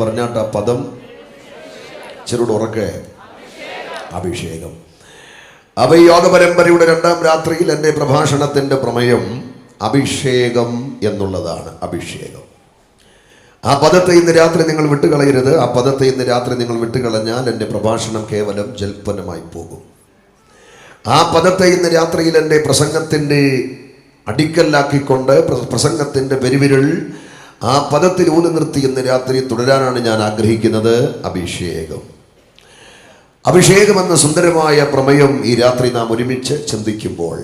പറഞ്ഞാട്ട പദം ചെറുട് ഉറക്കെ അഭിഷേകം. അവ യോഗ പരമ്പരയുടെ രണ്ടാം രാത്രിയിൽ എൻ്റെ പ്രഭാഷണത്തിൻ്റെ പ്രമേയം അഭിഷേകം എന്നുള്ളതാണ്. അഭിഷേകം. ആ പദത്തെ ഇന്ന് രാത്രി നിങ്ങൾ വിട്ടുകളയരുത്. ആ പദത്തെ ഇന്ന് രാത്രി നിങ്ങൾ വിട്ടുകളഞ്ഞാൽ എൻ്റെ പ്രഭാഷണം കേവലം ജൽപ്പനമായി പോകും. ആ പദത്തെ ഇന്ന് രാത്രിയിൽ എൻ്റെ പ്രസംഗത്തിൻ്റെ അടിക്കല്ലാക്കിക്കൊണ്ട് പ്രസംഗത്തിൻ്റെ പെരുവിരൽ ആ പദത്തിൽ ഊന്നി നിർത്തി ഇന്ന് രാത്രി തുടരാനാണ് ഞാൻ ആഗ്രഹിക്കുന്നത്. അഭിഷേകം. അഭിഷേകം എന്ന സുന്ദരമായ പ്രമേയം ഈ രാത്രി നാം ഒരുമിച്ച് ചിന്തിക്കുമ്പോൾ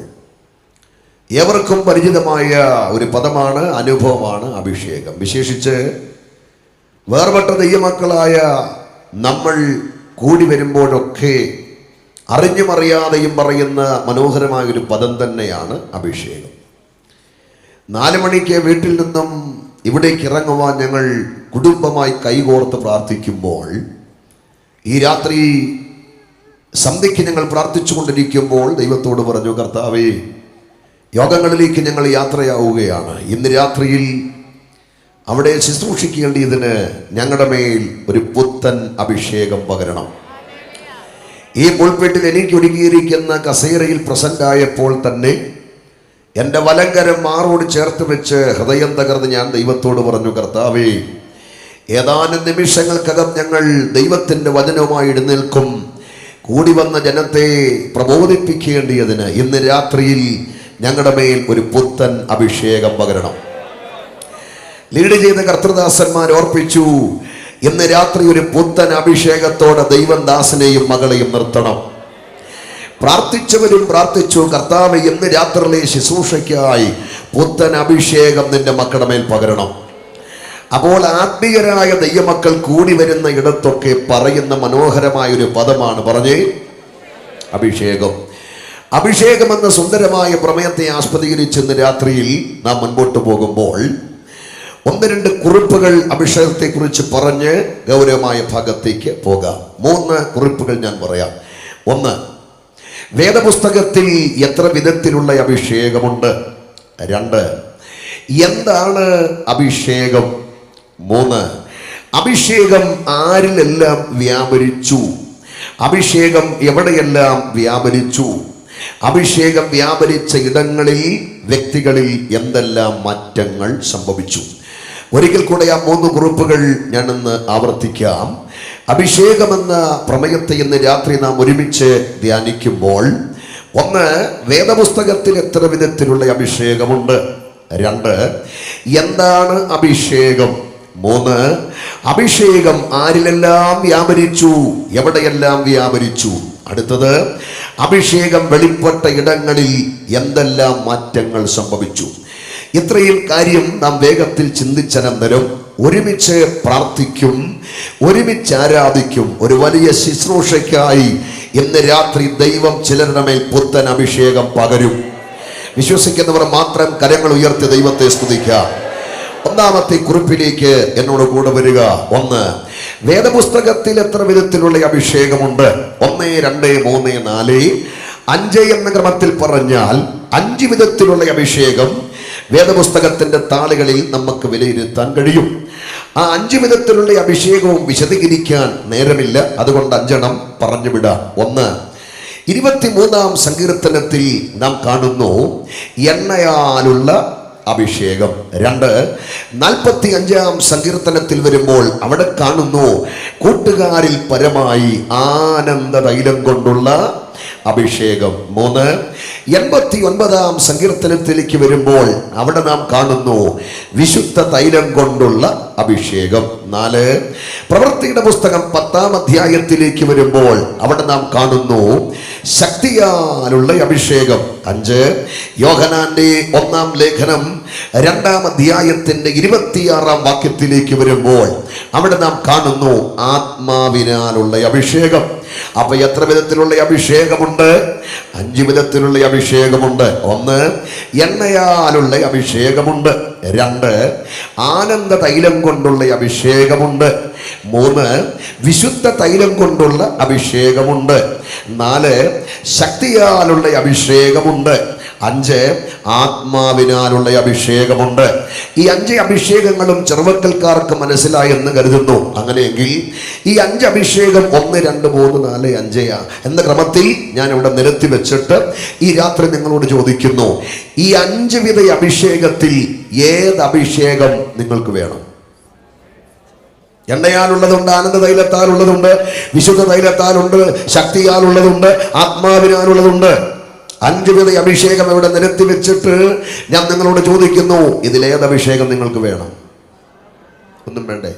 ഏവർക്കും പരിചിതമായ ഒരു പദമാണ്, അനുഭവമാണ് അഭിഷേകം. വിശേഷിച്ച് വേർപെട്ട ദൈവമക്കളായ നമ്മൾ കൂടി വരുമ്പോഴൊക്കെ അറിഞ്ഞും അറിയാതെയും പറയുന്ന മനോഹരമായൊരു പദം തന്നെയാണ് അഭിഷേകം. 4 മണിക്ക് വീട്ടിൽ നിന്നും ഇവിടേക്ക് ഇറങ്ങുവാൻ ഞങ്ങൾ കുടുംബമായി കൈകോർത്ത് പ്രാർത്ഥിക്കുമ്പോൾ, ഈ രാത്രി സന്ധ്യയ്ക്ക് ഞങ്ങൾ പ്രാർത്ഥിച്ചു കൊണ്ടിരിക്കുമ്പോൾ ദൈവത്തോട് പറഞ്ഞു, കർത്താവേ, യോഗങ്ങളിലേക്ക് ഞങ്ങൾ യാത്രയാവുകയാണ്. ഇന്ന് രാത്രിയിൽ അവിടെ ശുശ്രൂഷിക്കേണ്ടതിന് ഞങ്ങളുടെ മേൽ ഒരു പുത്തൻ അഭിഷേകം പകരണം. ഈ പുൾപിറ്റിൽ എനിക്ക് ഒരുങ്ങിയിരിക്കുന്ന കസേരയിൽ പ്രസന്റ് ആയപ്പോൾ തന്നെ എൻ്റെ വലങ്കരം മാറോട് ചേർത്ത് വെച്ച് ഹൃദയം തകർന്ന് ഞാൻ ദൈവത്തോട് പറഞ്ഞു, കർത്താവേ, ഏതാനും നിമിഷങ്ങൾക്കകം ഞങ്ങൾ ദൈവത്തിൻ്റെ വചനവുമായി എഴുന്നേൽക്കും. കൂടി വന്ന ജനത്തെ പ്രബോധിപ്പിക്കേണ്ടതിന് ഇന്ന് രാത്രിയിൽ ഞങ്ങളുടെ മേൽ ഒരു പുത്തൻ അഭിഷേകം പകരണം. ലീഡ് ചെയ്ത കർത്തൃദാസന്മാർ ഓർപ്പിച്ചു, ഇന്ന് രാത്രി ഒരു പുത്തൻ അഭിഷേകത്തോടെ ദൈവം ദാസനെയും മകളെയും നിർത്തണം. പ്രാർത്ഥിച്ചവരും പ്രാർത്ഥിച്ചു, കർത്താവ്, ഇന്ന് രാത്രിയിലെ ശുശ്രൂഷയ്ക്കായി പുത്തൻ അഭിഷേകം നിന്റെ മക്കളുടെ മേൽ പകരണം. അപ്പോൾ ആത്മീയരായ ദൈവമക്കൾ കൂടി വരുന്ന ഇടത്തൊക്കെ പറയുന്ന മനോഹരമായൊരു പദമാണ്, പറഞ്ഞേ, അഭിഷേകം. അഭിഷേകം എന്ന സുന്ദരമായ പ്രമേയത്തെ ആസ്പദീകരിച്ച് ഇന്ന് രാത്രിയിൽ നാം മുൻപോട്ട് പോകുമ്പോൾ 1-2 കുറിപ്പുകൾ അഭിഷേകത്തെക്കുറിച്ച് പറഞ്ഞ് ഗൗരവമായ ഭാഗത്തേക്ക് പോകാം. 3 കുറിപ്പുകൾ ഞാൻ പറയാം. 1, വേദപുസ്തകത്തിൽ എത്ര വിധത്തിലുള്ള അഭിഷേകമുണ്ട്. 2, എന്താണ് അഭിഷേകം. 3, അഭിഷേകം ആരിലെല്ലാം വ്യാപരിച്ചു. അഭിഷേകം എവിടെയെല്ലാം വ്യാപരിച്ചു. അഭിഷേകം വ്യാപരിച്ച ഇടങ്ങളിൽ, വ്യക്തികളിൽ എന്തെല്ലാം മാറ്റങ്ങൾ സംഭവിച്ചു. ഒരിക്കൽ കൂടെ ആ 3 കുറിപ്പുകൾ ഞാനിന്ന് ആവർത്തിക്കാം. അഭിഷേകമെന്ന പ്രമേയത്തെ ഇന്ന് രാത്രി നാം ഒരുമിച്ച് ധ്യാനിക്കുമ്പോൾ, 1, വേദപുസ്തകത്തിൽ എത്ര വിധത്തിലുള്ള അഭിഷേകമുണ്ട്. 2, എന്താണ് അഭിഷേകം. 3, അഭിഷേകം ആരിലെല്ലാം വ്യാപരിച്ചു, എവിടെയെല്ലാം വ്യാപരിച്ചു. അടുത്തത്, അഭിഷേകം വെളിപ്പെട്ട ഇടങ്ങളിൽ എന്തെല്ലാം മാറ്റങ്ങൾ സംഭവിച്ചു. ഇത്രയും കാര്യം നാം വേഗത്തിൽ ചിന്തിച്ചനന്തരം ഒരുമിച്ച് പ്രാർത്ഥിക്കും, ഒരുമിച്ച് ആരാധിക്കും. ഒരു വലിയ ശുശ്രൂഷയ്ക്കായി ഇന്ന് രാത്രി ദൈവം ചിലരുടെ മേൽ പുത്തൻ അഭിഷേകം പകരും. വിശ്വസിക്കുന്നവർ മാത്രം കരങ്ങൾ ഉയർത്തി ദൈവത്തെ സ്തുതിക്കാം. 1-ാമത്തെ കുറിപ്പിലേക്ക് എന്നോട് കൂടെ വരിക. 1, വേദപുസ്തകത്തിൽ എത്ര വിധത്തിലുള്ള അഭിഷേകമുണ്ട്. 1, 2, 3, 4, 5 എന്ന ക്രമത്തിൽ പറഞ്ഞാൽ 5 വിധത്തിലുള്ള അഭിഷേകം വേദപുസ്തകത്തിന്റെ താളുകളിൽ നമുക്ക് വിലയിരുത്താൻ കഴിയും. ആ 5 വിധത്തിലുള്ള അഭിഷേകവും വിശദീകരിക്കാൻ നേരമില്ല, അതുകൊണ്ട് 5 പറഞ്ഞുവിടാം. 1, 23-ാം സങ്കീർത്തനത്തിൽ നാം കാണുന്നു എണ്ണയാലുള്ള അഭിഷേകം. 2, 45-ാം സങ്കീർത്തനത്തിൽ വരുമ്പോൾ അവിടെ കാണുന്നു കൂട്ടുകാരിൽ പരമായി ആനന്ദ തൈലം കൊണ്ടുള്ള അഭിഷേകം. 3, 89-ാം സങ്കീർത്തനത്തിലേക്ക് വരുമ്പോൾ അവിടെ നാം കാണുന്നു വിശുദ്ധ തൈലം കൊണ്ടുള്ള അഭിഷേകം. 4, പ്രവൃത്തിയുടെ പുസ്തകം 10-ാം അധ്യായത്തിലേക്ക് വരുമ്പോൾ അവിടെ നാം കാണുന്നു ശക്തിയാലുള്ള അഭിഷേകം. 5, യോഹന്നാന്റെ 1-ാം ലേഖനം 2-ാം അധ്യായത്തിന്റെ 26-ാം വാക്യത്തിലേക്ക് വരുമ്പോൾ അവിടെ നാം കാണുന്നു ആത്മാവിനാലുള്ള അഭിഷേകം. അപ്പൊ എത്ര വിധത്തിലുള്ള അഭിഷേകമുണ്ട്. 5 വിധത്തിലുള്ള അഭിഷേകമുണ്ട്. 1, എണ്ണയാലുള്ള അഭിഷേകമുണ്ട്. 2, ആനന്ദ തൈലം കൊണ്ടുള്ള അഭിഷേകമുണ്ട്. 3, വിശുദ്ധ തൈലം കൊണ്ടുള്ള അഭിഷേകമുണ്ട്. 4, ശക്തിയാലുള്ള അഭിഷേകമുണ്ട്. 5 ആത്മാവിനാലുള്ള അഭിഷേകമുണ്ട്. ഈ 5 അഭിഷേകങ്ങളും ചെറുവക്കൽക്കാർക്ക് മനസ്സിലായി എന്ന് കരുതുന്നു. അങ്ങനെയെങ്കിൽ ഈ 5 അഭിഷേകം 1, 2, 3, 4, 5 എന്ന ക്രമത്തിൽ ഞാൻ ഇവിടെ നിരത്തി വെച്ചിട്ട് ഈ രാത്രി നിങ്ങളോട് ചോദിക്കുന്നു, ഈ 5 വിധ അഭിഷേകത്തിൽ ഏത് അഭിഷേകം നിങ്ങൾക്ക് വേണം? എണ്ണയാലുള്ളതുണ്ട്, ആനന്ദ തൈലത്താലുള്ളതുണ്ട്, വിശുദ്ധ തൈലത്താലുണ്ട്, ശക്തിയാലുള്ളതുണ്ട്, ആത്മാവിനാലുള്ളതുണ്ട്. 5 വിധ അഭിഷേകം ഇവിടെ നിരത്തി വെച്ചിട്ട് ഞാൻ നിങ്ങളോട് ചോദിക്കുന്നു, ഇതിലേത് അഭിഷേകം നിങ്ങൾക്ക് വേണം? ഒന്നും വേണ്ടേ?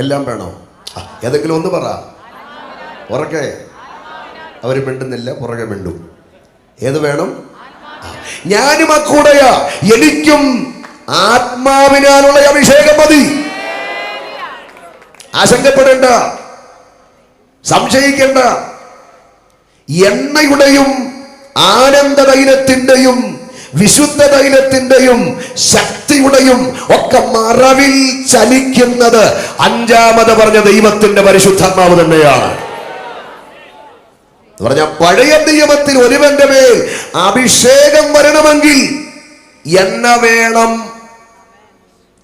എല്ലാം വേണോ? ഏതെങ്കിലും ഒന്ന് പറ. പുറകെ അവർ മിണ്ടുന്നില്ല, പുറകെ മിണ്ടും. ഏത് വേണം? ഞാനും അക്കൂടെയാ, എനിക്കും ആത്മാവിനാലുള്ള അഭിഷേകം മതി. ആശങ്കപ്പെടേണ്ട, സംശയിക്കേണ്ട. എണ്ണയുടെയും ആനന്ദ തൈലത്തിന്റെയും വിശുദ്ധ തൈലത്തിന്റെയും ശക്തിയുടെയും ഒക്കെ മറവിൽ ചലിക്കുന്നത് 5ാമത് പറഞ്ഞ ദൈവത്തിന്റെ പരിശുദ്ധാത്മാവ് തന്നെയാണ്. പറഞ്ഞ പഴയ നിയമത്തിൽ ഒരുവന്റെ മേൽ അഭിഷേകം വരണമെങ്കിൽ എണ്ണ വേണം,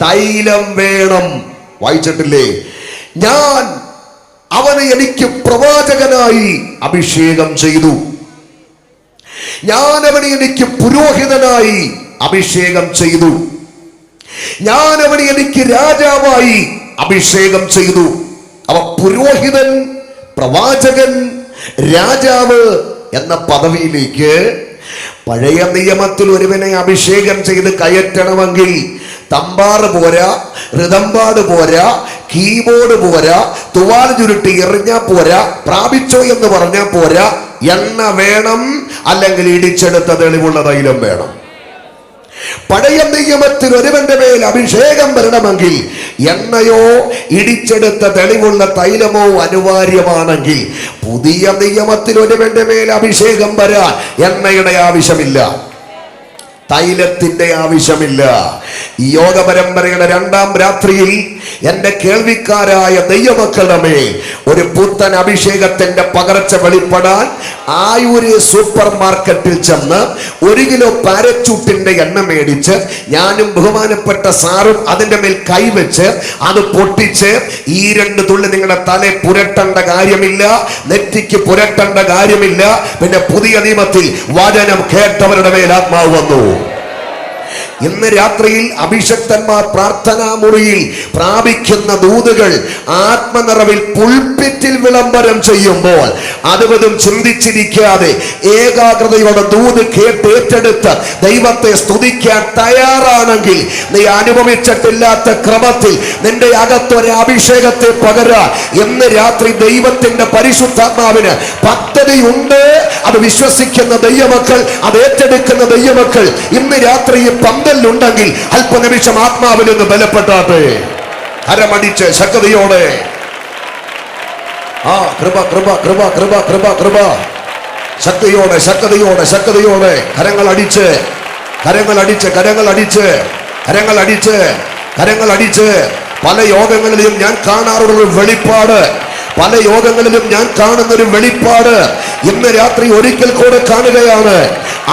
തൈലം വേണം. വായിച്ചിട്ടില്ലേ? ഞാൻ അവനെ എനിക്ക് പ്രവാചകനായി അഭിഷേകം ചെയ്തു, ഞാൻ അവനെ എനിക്ക് പുരോഹിതനായി അഭിഷേകം ചെയ്തു, ഞാൻ അവനെ എനിക്ക് രാജാവായി അഭിഷേകം ചെയ്തു. അവ പുരോഹിതൻ, പ്രവാചകൻ, രാജാവ് എന്ന പദവിയിലേക്ക് പഴയ നിയമത്തിൽ ഒരുവനെ അഭിഷേകം ചെയ്ത് കയറ്റണമെങ്കിൽ തമ്പാറ് പോരാ, ഋതമ്പാട് പോരാ, കീബോർഡ് പോരാ, തുവാൽ ചുരുട്ടി എറിഞ്ഞാ പോരാ, പ്രാപിച്ചോ എന്ന് പറഞ്ഞാൽ പോരാ, എണ്ണ വേണം, അല്ലെങ്കിൽ ഇടിച്ചെടുത്ത തെളിവുള്ള തൈലം വേണം. പഴയ നിയമത്തിൽ ഒരുവന്റെ മേൽ അഭിഷേകം വരണമെങ്കിൽ എണ്ണയോ ഇടിച്ചെടുത്ത തെളിവുള്ള തൈലമോ അനിവാര്യമാണെങ്കിൽ, പുതിയ നിയമത്തിൽ ഒരുവന്റെ മേൽ അഭിഷേകം വരാൻ എണ്ണയുടെ ആവശ്യമില്ല, തൈലത്തിന്റെ ആവശ്യമില്ല. ഈ യോഗ പരമ്പരയുടെ 2ാം രാത്രിയിൽ എന്റെ കേൾവിക്കാരായ ദൈവമക്കളുടെ മേൽ ഒരു പുത്തൻ അഭിഷേകത്തിന്റെ പകർച്ച വെളിപ്പെടാൻ ആയൂര് സൂപ്പർ മാർക്കറ്റിൽ ചെന്ന് 1 കിലോ പാരച്ചൂട്ടിന്റെ എണ്ണ മേടിച്ച് ഞാനും ബഹുമാനപ്പെട്ട സാറും അതിന്റെ മേൽ കൈവച്ച് അത് പൊട്ടിച്ച് ഈ 2 തുള്ളി നിങ്ങളുടെ തല പുരട്ടേണ്ട കാര്യമില്ല, നെറ്റിക്ക് പുരട്ടേണ്ട കാര്യമില്ല. പിന്നെ പുതിയ നിയമത്തിൽ വചനം കേട്ടവരുടെ മേൽ ആത്മാവ് വന്നു. ഇന്ന് രാത്രിയിൽ അഭിഷക്തന്മാർ പ്രാർത്ഥനാ മുറിയിൽ പ്രാപിക്കുന്ന ദൂതുകൾ ആത്മനിറവിൽ പുൾപിറ്റിൽ വിളംബരം ചെയ്യുമ്പോൾ അതുവതും ചിന്തിച്ചിരിക്കാതെ ഏകാഗ്രതയോടെ ദൂത് കേട്ടേറ്റെടുത്ത് ദൈവത്തെ സ്തുതിക്കാൻ തയ്യാറാണെങ്കിൽ നീ അനുഭവിച്ചിട്ടില്ലാത്ത ക്രമത്തിൽ നിന്റെ അകത്തൊരു അഭിഷേകത്തെ പകരാൻ ഇന്ന് രാത്രി ദൈവത്തിന്റെ പരിശുദ്ധാത്മാവിന് പദ്ധതിയുണ്ട്. അത് വിശ്വസിക്കുന്ന ദൈവമക്കൾ, അത് ഏറ്റെടുക്കുന്ന ദൈവമക്കൾ ഇന്ന് രാത്രി പന്തലുണ്ടെങ്കിൽ അല്പനിമിഷം ആത്മാവിൽ നിന്ന് ബലപ്പെട്ടാട്ടെ. ഹരമടിച്ച് ശക്തിയോടെ കൃപ കൃപ കൃപ കൃപ കൃപ കൃപ ശക്തിയോടെ ശക്തിയോടെ ശക്തിയോടെ കരങ്ങൾ അടിച്ച് കരങ്ങൾ അടിച്ച് കരങ്ങൾ അടിച്ച് കരങ്ങൾ അടിച്ച് കരങ്ങൾ അടിച്ച്. പല യോഗങ്ങളിലും ഞാൻ കാണാറുള്ളൊരു വെളിപ്പാട്, പല യോഗങ്ങളിലും ഞാൻ കാണുന്നൊരു വെളിപ്പാട് ഇന്ന് രാത്രി ഒരിക്കൽ കൂടെ കാണുകയാണ്.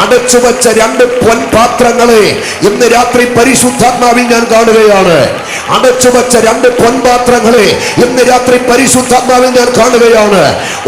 അടച്ചു വച്ച 2 പൊൻപാത്രങ്ങളെ ഇന്ന് രാത്രി പരിശുദ്ധാത്മാവിൽ ഞാൻ കാണുകയാണ്. അടച്ചു വച്ച 2 പൊൻപാത്രങ്ങളെ ഇന്ന് രാത്രി പരിശുദ്ധാത്മാവിൽ ഞാൻ കാണുകയാണ്.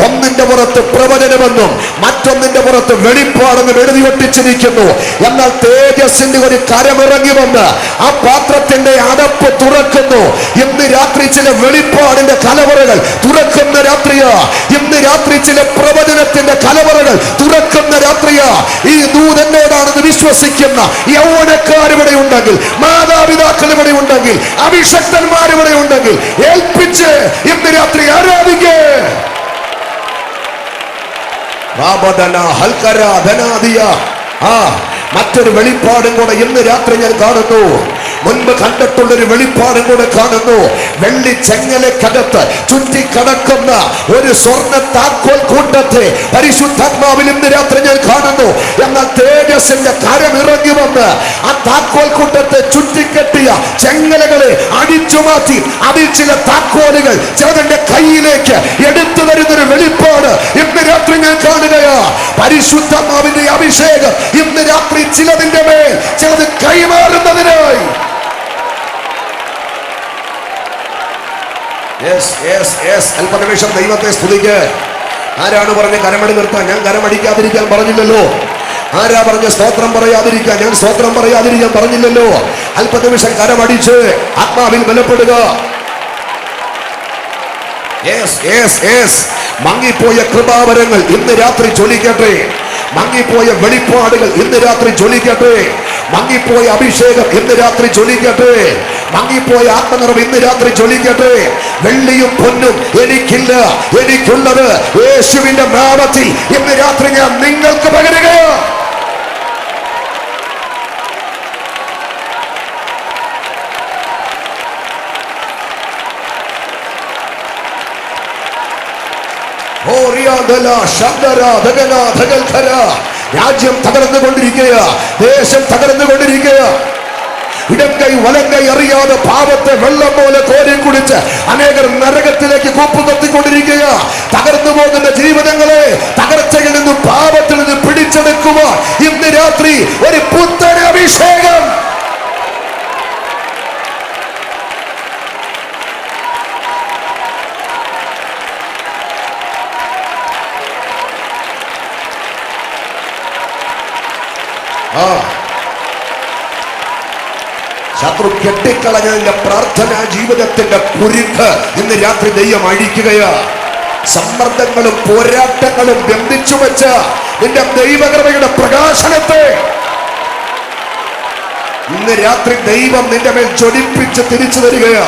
ഒന്നിന്റെ പുറത്ത് പ്രവചനമെന്നും മറ്റൊന്നിന്റെ പുറത്ത് വെളിപ്പാടെന്നും എഴുതി ഒട്ടിച്ചിരിക്കുന്നു. എന്നാൽ തേജസ്സിന്റെ ഒരു കരമിറങ്ങി വന്ന് ആ പാത്രത്തിന്റെ അടപ്പ് തുറക്കുന്നു. ഇന്ന് രാത്രി ചില വെളിപ്പാടിന്റെ കലവറകൾ തുറക്കുന്ന രാത്രിയാ. ഇന്ന് രാത്രി ചില പ്രവചനത്തിന്റെ കലവറകൾ തുറക്കുന്ന രാത്രിയാ. ഈ ദൂത് എന്നോടാണെന്ന് വിശ്വസിക്കുന്ന യൗവനക്കാരിവിടെ ഉണ്ടെങ്കിൽ, മാതാപിതാക്കൾ ഇവിടെ ഉണ്ടെങ്കിൽ, അഭിഷക്തന്മാർ ഇവിടെ ഉണ്ടെങ്കിൽ ഏൽപ്പിച്ച് ഇന്ന് രാത്രി ആരാധിക്കേ. മറ്റൊരു വെളിപ്പാടും കൂടെ ഇന്ന് രാത്രി ഞാൻ കാണുന്നു. മുൻപ് കണ്ടിട്ടുള്ളൊരു വെളിപ്പാടും കൂടെ കാണുന്നു. വെള്ളി ചെങ്ങലക്കകത്ത് ചുറ്റിക്കടക്കുന്ന ഒരു സ്വർണ്ണ താക്കോൽ കൂട്ടത്തെ പരിശുദ്ധാത്മാവിൽ ഇന്ന് രാത്രി ഞാൻ കാണുന്നു. എന്നാൽ തേജസ്സിന്റെ കരം ഇറങ്ങി വന്ന് ആ താക്കോൽ കൂട്ടത്തെ ചുറ്റിക്കെട്ടിയ ചെങ്ങലകളെ അടിച്ചു മാറ്റി അതിൽ ചില താക്കോലുകൾ ചിലതിന്റെ കയ്യിലേക്ക് എടുത്തു തരുന്നൊരു വെളിപ്പാട് ഇന്ന് രാത്രി ഞാൻ കാണുകയാ. പരിശുദ്ധാത്മാവിന്റെ അഭിഷേകം ഇന്ന് രാത്രി ചിലതിന്റെ മേൽ ചിലത് കൈമാറുന്നതിനായി. അല്പനിമിഷം ദൈവത്തെ സ്തുതിക്ക്. ആരാണ് പറഞ്ഞ് കരമടി നിർത്താൻ? ഞാൻ കരമടിക്കാതിരിക്കാൻ പറഞ്ഞില്ലല്ലോ. ആരാ പറഞ്ഞ സ്തോത്രം പറയാതിരിക്കാൻ? ഞാൻ സ്തോത്രം പറയാതിരിക്കാൻ പറഞ്ഞില്ലല്ലോ. അല്പനിമിഷം കരമടിച്ച് ആത്മാവിൽ ബലപ്പെടുക. മങ്ങിപ്പോയ കൃപാവരങ്ങൾ ഇന്ന് രാത്രി ജ്വലിക്കട്ടെ. മങ്ങിപ്പോയ വെളിപ്പാടുകൾ ഇന്ന് രാത്രി ജ്വലിക്കട്ടെ. മങ്ങിപ്പോയ അഭിഷേകം ഇന്ന് രാത്രി ജ്വലിക്കട്ടെ. മങ്ങിപ്പോയ ആത്മനിറവ് ഇന്ന് രാത്രി ജ്വലിക്കട്ടെ. വെള്ളിയും പൊന്നും എനിക്കില്ല, എനിക്കുള്ളത് യേശുവിന്റെ നാമത്തിൽ ഇന്ന് രാത്രി ഞാൻ നിങ്ങൾക്ക് പകരുകയോ. രാജ്യം തകർന്നുകൊണ്ടിരിക്കുക, ദേശം തകർന്നുകൊണ്ടിരിക്കുക. ഇടം കൈ വലം കൈ അറിയാതെ പാപത്തെ വെള്ളം പോലെ കോരി കുടിച്ച് അനേകർ നരകത്തിലേക്ക് കൂപ്പുകത്തിക്കൊണ്ടിരിക്കുക. തകർന്നു പോകുന്ന ജീവിതങ്ങളെ തകർച്ചയിൽ നിന്നും പാപത്തിൽ നിന്ന് പിടിച്ചെടുക്കുക. ഇന്ന് രാത്രി ഒരു പുത്തൻ അഭിഷേകം. ശത്രു കെട്ടിക്കളഞ്ഞതിന്റെ പ്രാർത്ഥനാ ജീവിതത്തിന്റെ കുരുക്ക് ഇന്ന് രാത്രി ദൈവം അഴിക്കുകയാ. സമ്മർദ്ദങ്ങളും പോരാട്ടങ്ങളും ബന്ധിച്ചു വെച്ച നിന്റെ ദൈവകൃപയുടെ പ്രകാശനത്തെ ഇന്ന് രാത്രി ദൈവം നിന്റെ മേൽ ജ്വലിപ്പിച്ച് തിരിച്ചു തരികയാ.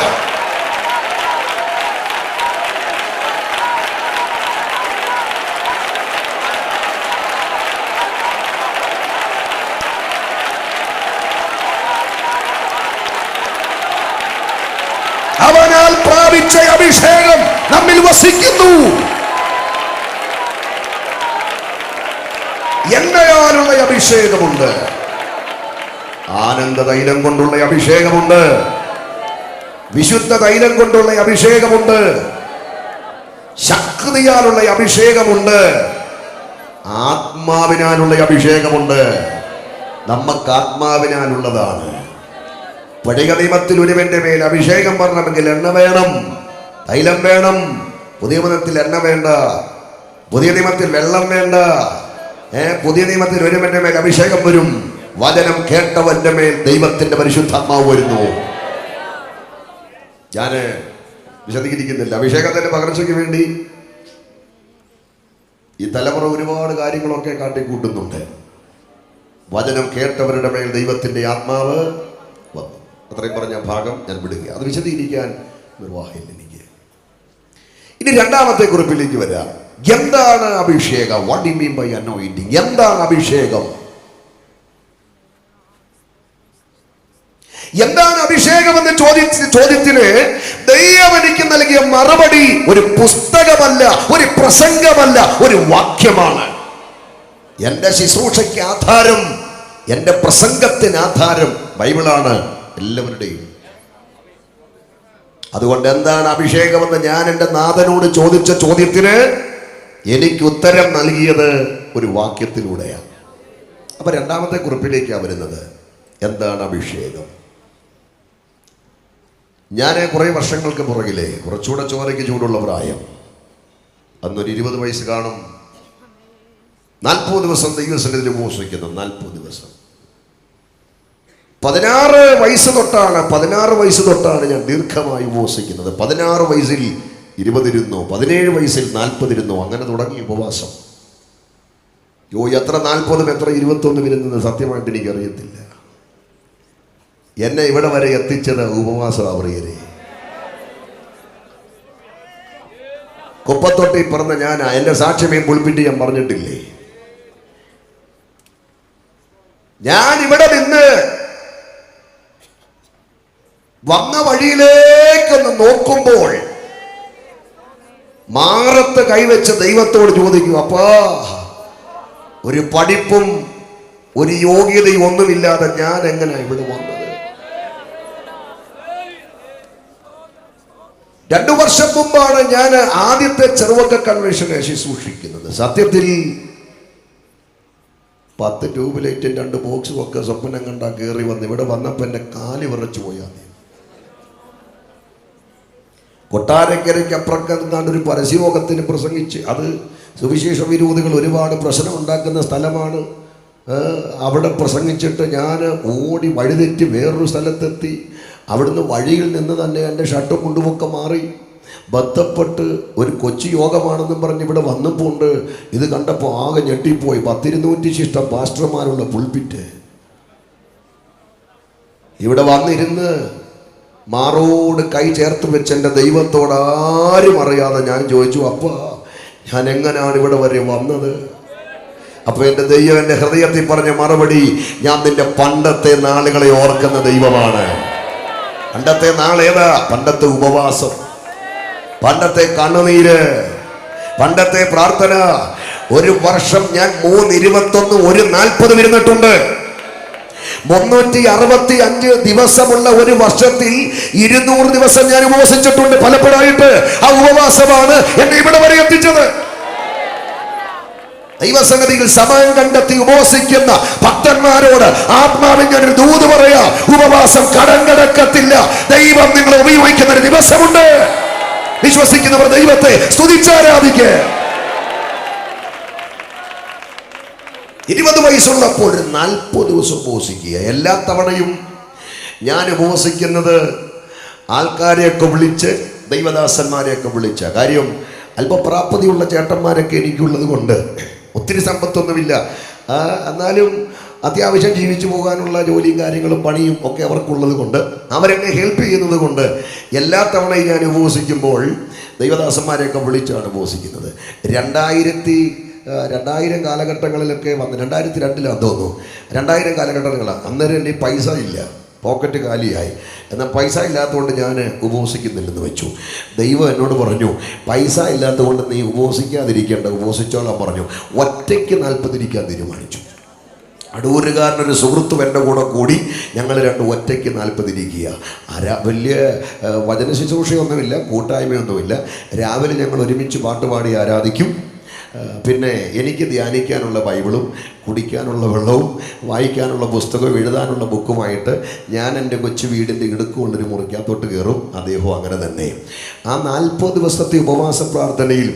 അവനാൽ പ്രാപിച്ച അഭിഷേകം നമ്മിൽ വസിക്കുന്നു. എണ്ണയാലുള്ള അഭിഷേകമുണ്ട്, ആനന്ദ തൈലം കൊണ്ടുള്ള അഭിഷേകമുണ്ട്, വിശുദ്ധ തൈലം കൊണ്ടുള്ള അഭിഷേകമുണ്ട്, ശക്തിയാലുള്ള അഭിഷേകമുണ്ട്, ആത്മാവിനാലുള്ള അഭിഷേകമുണ്ട്. നമുക്ക് ആത്മാവിനാലുള്ളതാണ്. പഴയ നിയമത്തിൽ ഒരുവന്റെ മേൽ അഭിഷേകം പറഞ്ഞെങ്കിൽ എണ്ണ വേണം, തൈലം വേണം. പുതിയ നിയമത്തിൽ എണ്ണ വേണ്ട, പുതിയ നിയമത്തിൽ വെള്ളം വേണ്ട. പുതിയ നിയമത്തിൽ ഒരുവന്റെ മേൽ അഭിഷേകം വരും. വചനം കേട്ടവന്റെ മേൽ ദൈവത്തിന്റെ പരിശുദ്ധാത്മാവ് വരുന്നു. ഞാന് വിശദീകരിക്കുന്നില്ല. അഭിഷേകത്തിന്റെ പകർച്ചയ്ക്ക് വേണ്ടി ഈ തലമുറ ഒരുപാട് കാര്യങ്ങളൊക്കെ കാട്ടിക്കൂട്ടുന്നുണ്ട്. വചനം കേട്ടവരുടെ മേൽ ദൈവത്തിന്റെ ആത്മാവ് വന്നു. അത്രയും പറഞ്ഞ ഭാഗം ഞാൻ വിടുക. അത് വിശദീകരിക്കാൻ നിർവാഹമില്ല എനിക്ക്. ഇനി രണ്ടാമത്തെ കുറിപ്പിലേക്ക് വരാം. എന്താണ് അഭിഷേകം? What you mean by anointing? എന്താണ് അഭിഷേകം? എന്താണ് അഭിഷേകം എന്ന ചോദ്യത്തിന് ദൈവം എനിക്ക് നൽകിയ മറുപടി ഒരു പുസ്തകമല്ല, ഒരു പ്രസംഗമല്ല, ഒരു വാക്യമാണ്. എന്റെ ശുശ്രൂഷയ്ക്ക് ആധാരം, എന്റെ പ്രസംഗത്തിന് ആധാരം ബൈബിളാണ് എല്ലാവരുടെയും. അതുകൊണ്ട് എന്താണ് അഭിഷേകമെന്ന് ഞാൻ എൻ്റെ നാഥനോട് ചോദിച്ച ചോദ്യത്തിന് എനിക്ക് ഉത്തരം നൽകിയത് ഒരു വാക്യത്തിലൂടെയാണ്. അപ്പൊ രണ്ടാമത്തെ കുറിപ്പിലേക്കാണ് വരുന്നത്. എന്താണ് അഭിഷേകം? ഞാൻ കുറേ വർഷങ്ങൾക്ക് പുറകിലെ, കുറച്ചുകൂടെ ചോരയ്ക്ക് ചൂടുള്ള പ്രായം, അന്നൊരു 20 വയസ്സ് കാണും. 40 ദിവസം ദൈവസന്നിധിയിൽ ഉപവസിക്കുന്നു. 40 ദിവസം. 16 വയസ്സ് തൊട്ടാണ് ഞാൻ ദീർഘമായി ഉപവസിക്കുന്നത്. 16 വയസ്സിൽ 20 ഇരുന്നു, 17 വയസ്സിൽ 40 ഇരുന്നു. അങ്ങനെ തുടങ്ങി ഉപവാസം. എത്ര 40 എത്ര 21 ഇരുന്നത് സത്യമായിട്ട് എനിക്കറിയത്തില്ല. എന്നെ ഇവിടെ വരെ എത്തിച്ചത് ഉപവാസം അവറിയരെ. കുപ്പത്തൊട്ടി പറഞ്ഞ ഞാനാ. എന്റെ സാക്ഷ്യമേ പുൽപ്പിട്ട് ഞാൻ പറഞ്ഞിട്ടില്ലേ? ഞാൻ ഇവിടെ നിന്ന് വന്ന വഴിയിലേക്കൊന്ന് നോക്കുമ്പോൾ മാറത്ത് കൈവച്ച് ദൈവത്തോട് ചോദിക്കും, അപ്പാ, ഒരു പഠിപ്പും ഒരു യോഗ്യതയും ഒന്നുമില്ലാതെ ഞാൻ എങ്ങനെ ഇവിടെ വന്നത്? 2 വർഷം മുമ്പാണ് ഞാൻ ആദ്യത്തെ ചെറുവക്ക കൺവെൻഷനെ ശുശ്രൂഷിക്കുന്നത്. സത്യത്തിൽ 10 ട്യൂബ് ലൈറ്റും 2 ബോക്സും ഒക്കെ സ്വപ്നം കണ്ടാ കയറി വന്ന് ഇവിടെ വന്നപ്പോൾ എൻ്റെ കാല് വിറച്ചു പോയാൽ. കൊട്ടാരക്കരയ്ക്ക് അപ്പുറക്കാണ്ട് ഒരു പരസ്യയോഗത്തിന് പ്രസംഗിച്ച്, അത് സുവിശേഷ വിരോധികൾ ഒരുപാട് പ്രശ്നം ഉണ്ടാക്കുന്ന സ്ഥലമാണ്. അവിടെ പ്രസംഗിച്ചിട്ട് ഞാൻ ഓടി വഴിതെറ്റി വേറൊരു സ്ഥലത്തെത്തി. അവിടുന്ന് വഴിയിൽ നിന്ന് തന്നെ എൻ്റെ ഷർട്ട് കൊണ്ടുമൊക്കെ മാറി ബന്ധപ്പെട്ട് ഒരു കൊച്ചു യോഗമാണെന്നും പറഞ്ഞ് ഇവിടെ വന്നപ്പോണ്ട് ഇത് കണ്ടപ്പോൾ ആകെ ഞെട്ടിപ്പോയി. 10-200 ശിഷ്ടം പാസ്റ്റർമാരുള്ള പുൾപിറ്റ്. ഇവിടെ വന്നിരുന്ന് മാറോട് കൈ ചേർത്ത് വെച്ച് എൻ്റെ ദൈവത്തോട് ആരും അറിയാതെ ഞാൻ ചോദിച്ചു, അപ്പാ, ഞാൻ എങ്ങനെയാണ് ഇവിടെ വരെ വന്നത്? അപ്പൊ എൻ്റെ ദൈവം എൻ്റെ ഹൃദയത്തിൽ പറഞ്ഞ മറുപടി, ഞാൻ നിന്റെ പണ്ടത്തെ നാളുകളെ ഓർക്കുന്ന ദൈവമാണ്. പണ്ടത്തെ നാളേതാ? പണ്ടത്തെ ഉപവാസം, പണ്ടത്തെ കണ്ണുനീര്, പണ്ടത്തെ പ്രാർത്ഥന. 1 വർഷം ഞാൻ 3-21 140 ഇരുന്നിട്ടുണ്ട്. 365 ദിവസമുള്ള 1 വർഷത്തിൽ 200 ദിവസം ഞാൻ ഉപവസിച്ചിട്ടുണ്ട് പലപ്പോഴായിട്ട്. ആ ഉപവാസമാണ് എന്നെ ഇവിടെ വരെ എത്തിച്ചത്. ദൈവസംഗതിയിൽ സമയം കണ്ടെത്തി ഉപവസിക്കുന്ന ഭക്തന്മാരോട് ആത്മാവിൽ ഞാനൊരു ദൂത് പറയാ, ഉപവാസം കടം കിടക്കത്തില്ല. ദൈവം നിങ്ങളെ ഉപയോഗിക്കുന്ന ഒരു ദിവസമുണ്ട്. വിശ്വസിക്കുന്നവർ ദൈവത്തെ സ്തുതിച്ചാരാധിക്കുക. 20 വയസ്സുള്ളപ്പോൾ 40 ദിവസം ഉപവസിക്കുക. എല്ലാ തവണയും ഞാൻ ഉപവസിക്കുന്നത് ആൾക്കാരെയൊക്കെ വിളിച്ച്, ദൈവദാസന്മാരെയൊക്കെ വിളിച്ച കാര്യം. അല്പപ്രാപ്തിയുള്ള ചേട്ടന്മാരൊക്കെ എനിക്കുള്ളത് കൊണ്ട്, ഒത്തിരി സമ്പത്തൊന്നുമില്ല, എന്നാലും അത്യാവശ്യം ജീവിച്ചു പോകാനുള്ള ജോലിയും കാര്യങ്ങളും പണിയും ഒക്കെ അവർക്കുള്ളത് കൊണ്ട്, അവരെന്നെ ഹെൽപ്പ് ചെയ്യുന്നത് കൊണ്ട് എല്ലാ തവണയും ഞാൻ ഉപവസിക്കുമ്പോൾ ദൈവദാസന്മാരെയൊക്കെ വിളിച്ചാണ് ഉപവസിക്കുന്നത്. 2000 കാലഘട്ടങ്ങളിലൊക്കെ വന്ന് 2002 തോന്നുന്നു, 2000 കാലഘട്ടങ്ങളാണ്. അന്നേരം എൻ്റെ പൈസ ഇല്ല, പോക്കറ്റ് കാലിയായി. എന്നാൽ പൈസ ഇല്ലാത്തതുകൊണ്ട് ഞാൻ ഉപവസിക്കുന്നില്ലെന്ന് വെച്ചു. ദൈവം എന്നോട് പറഞ്ഞു, പൈസ ഇല്ലാത്തതുകൊണ്ട് നീ ഉപവസിക്കാതിരിക്കേണ്ട, ഉപവസിച്ചോളാൻ പറഞ്ഞു. ഒറ്റയ്ക്ക് 40 ഇരിക്കാൻ തീരുമാനിച്ചു. അടൂരുകാരനൊരു സുഹൃത്തും എൻ്റെ കൂടി ഞങ്ങൾ 2 ഒറ്റയ്ക്ക് 40 ഇരിക്കുക. വലിയ വചന ശുശ്രൂഷയൊന്നുമില്ല, കൂട്ടായ്മയൊന്നുമില്ല. രാവിലെ ഞങ്ങൾ ഒരുമിച്ച് പാട്ടുപാടി ആരാധിക്കും. പിന്നെ എനിക്ക് ധ്യാനിക്കാനുള്ള ബൈബിളും കുടിക്കാനുള്ള വെള്ളവും വായിക്കാനുള്ള പുസ്തകവും എഴുതാനുള്ള ബുക്കുമായിട്ട് ഞാൻ എൻ്റെ കൊച്ചു വീടിൻ്റെ ഇടുക്കുകൊണ്ടൊരു മുറിക്കകത്തോട്ട് കയറും. അദ്ദേഹം അങ്ങനെ തന്നെ. ആ 40 ദിവസത്തെ ഉപവാസ പ്രാർത്ഥനയിൽ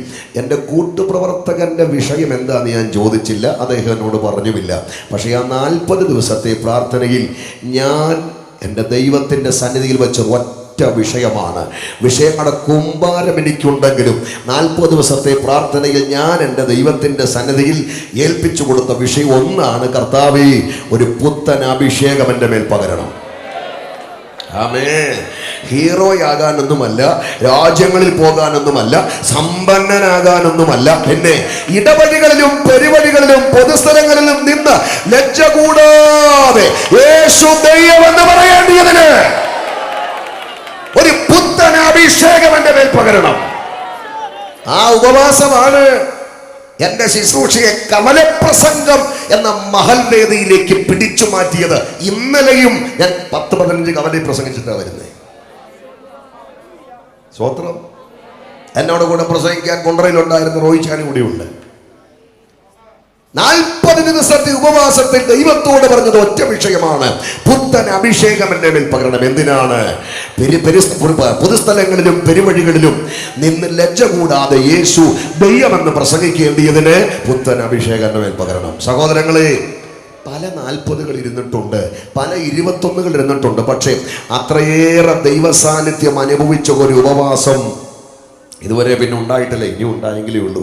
എൻ്റെ കൂട്ടുപ്രവർത്തകൻ്റെ വിഷയം എന്താണെന്ന് ഞാൻ ചോദിച്ചില്ല, അദ്ദേഹം എന്നോട് പറഞ്ഞുമില്ല. പക്ഷേ ആ 40 ദിവസത്തെ പ്രാർത്ഥനയിൽ ഞാൻ എൻ്റെ ദൈവത്തിൻ്റെ സന്നിധിയിൽ വെച്ച വിഷയമാണ്. വിഷയങ്ങളുടെ കുമ്പാരം എനിക്കുണ്ടെങ്കിലും 40 ദിവസത്തെ പ്രാർത്ഥനയിൽ ഞാൻ എൻ്റെ ദൈവത്തിൻ്റെ സന്നിധിയിൽ ഏൽപ്പിച്ചു കൊടുത്ത വിഷയം ഒന്നാണ്, കർത്താവേ, ഒരു പുത്തൻ അഭിഷേകം എൻ്റെ മേൽ പകരണം. ആമേൻ. ഹീറോയാകാനൊന്നുമല്ല, രാജ്യങ്ങളിൽ പോകാനൊന്നുമല്ല, സമ്പന്നനാകാനൊന്നുമല്ല. പിന്നെ ഇടവഴികളിലും പെരുവഴികളിലും പൊതുസ്ഥലങ്ങളിലും നിന്ന് ലജ്ജ കൂടാതെ യേശു ദൈവമെന്ന് പറയേണ്ടതിന് ഒരു പുത്തൻ അഭിഷേകം എൻ്റെ മേൽ പകരണം. ആ ഉപവാസമാണ് എൻ്റെ ശുശ്രൂഷയെ കവലപ്രസംഗം എന്ന മഹൽ വേദിയിലേക്ക് പിടിച്ചു മാറ്റിയത്. ഇന്നലെയും ഞാൻ 10-15 കവലയിൽ പ്രസംഗിച്ചിട്ടാണ് വരുന്നത്. സ്വത്രം. എന്നോട് കൂടെ പ്രസംഗിക്കാൻ കൊണ്ടറയിലുണ്ടായിരുന്ന റോയിച്ചാനും കൂടിയുണ്ട്. 40 ദിവസത്തെ ഉപവാസത്തിൽ ദൈവത്തോട് പറഞ്ഞത് ഒറ്റ വിഷയമാണ്, പുത്തൻ അഭിഷേകം എൻ്റെ മേൽ പകരണം. എന്തിനാണ്? പൊതുസ്ഥലങ്ങളിലും പെരുവഴികളിലും നിന്ന് ലജ്ജ കൂടാതെ യേശു ദൈവമെന്ന് പ്രസംഗിക്കേണ്ടിയതിന് പുത്തൻ അഭിഷേകം എൻ്റെ മേൽ പകരണം. സഹോദരങ്ങളെ, പല 40 ഇരുന്നിട്ടുണ്ട്, പല 21 ഇരുന്നിട്ടുണ്ട്. പക്ഷേ അത്രയേറെ ദൈവസാന്നിധ്യം അനുഭവിച്ച ഒരു ഉപവാസം ഇതുവരെ പിന്നെ ഉണ്ടായിട്ടില്ല, ഇനി ഉണ്ടായെങ്കിലേ ഉള്ളൂ.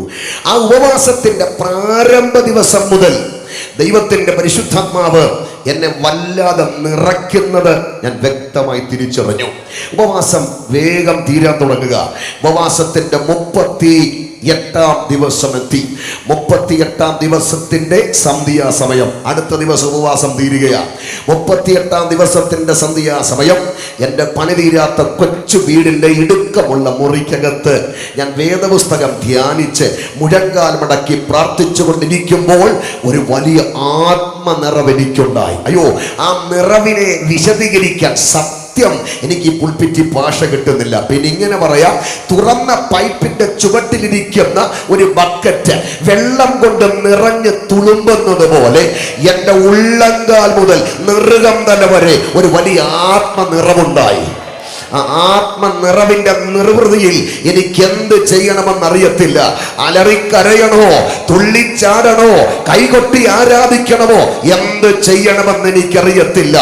ആ ഉപവാസത്തിന്റെ പ്രാരംഭ ദിവസം മുതൽ ദൈവത്തിന്റെ പരിശുദ്ധാത്മാവ് എന്നെ വല്ലാതെ നിറയ്ക്കുന്നത് ഞാൻ വ്യക്തമായി തിരിച്ചറിഞ്ഞു. ഉപവാസം വേഗം തീരാൻ തുടങ്ങുക. ഉപവാസത്തിന്റെ 8-ാം ദിവസമെത്തി. 38-ാം ദിവസത്തിന്റെ സന്ധ്യാസമയം. അടുത്ത ദിവസം ഉപവാസം തീരുകയാണ്. 38-ാം ദിവസത്തിന്റെ സന്ധ്യാസമയം എൻ്റെ പണി തീരാത്ത കൊച്ചു വീടിൻ്റെ ഇടുക്കമുള്ള മുറിക്കകത്ത് ഞാൻ വേദപുസ്തകം ധ്യാനിച്ച് മുഴങ്കാൽ മടക്കി പ്രാർത്ഥിച്ചു കൊണ്ടിരിക്കുമ്പോൾ ഒരു വലിയ ആത്മനിറവെനിക്കുണ്ടായി. അയ്യോ, ആ നിറവിനെ വിശദീകരിക്കാൻ എനിക്ക് ഈ പുൽപ്പിറ്റി ഭാഷ കിട്ടുന്നില്ല. പിന്നെ ഇങ്ങനെ പറയാം, തുറന്ന പൈപ്പിന്റെ ചുവട്ടിലിരിക്കുന്ന ഒരു ബക്കറ്റ് വെള്ളം കൊണ്ട് നിറഞ്ഞ് തുളുമ്പുന്നത് പോലെ എൻ്റെ ഉള്ളങ്കാൽ മുതൽ നെറുകം തല വരെ ഒരു വലിയ ആത്മനിറവുണ്ടായി. ആ ആത്മനിറവിന്റെ നിർവൃതിയിൽ എനിക്ക് എന്ത് ചെയ്യണമെന്നറിയത്തില്ല. അലറിക്കരയണോ, തുള്ളിച്ചാടണോ, കൈകൊട്ടി ആരാധിക്കണമോ, എന്ത് ചെയ്യണമെന്ന് എനിക്കറിയത്തില്ല.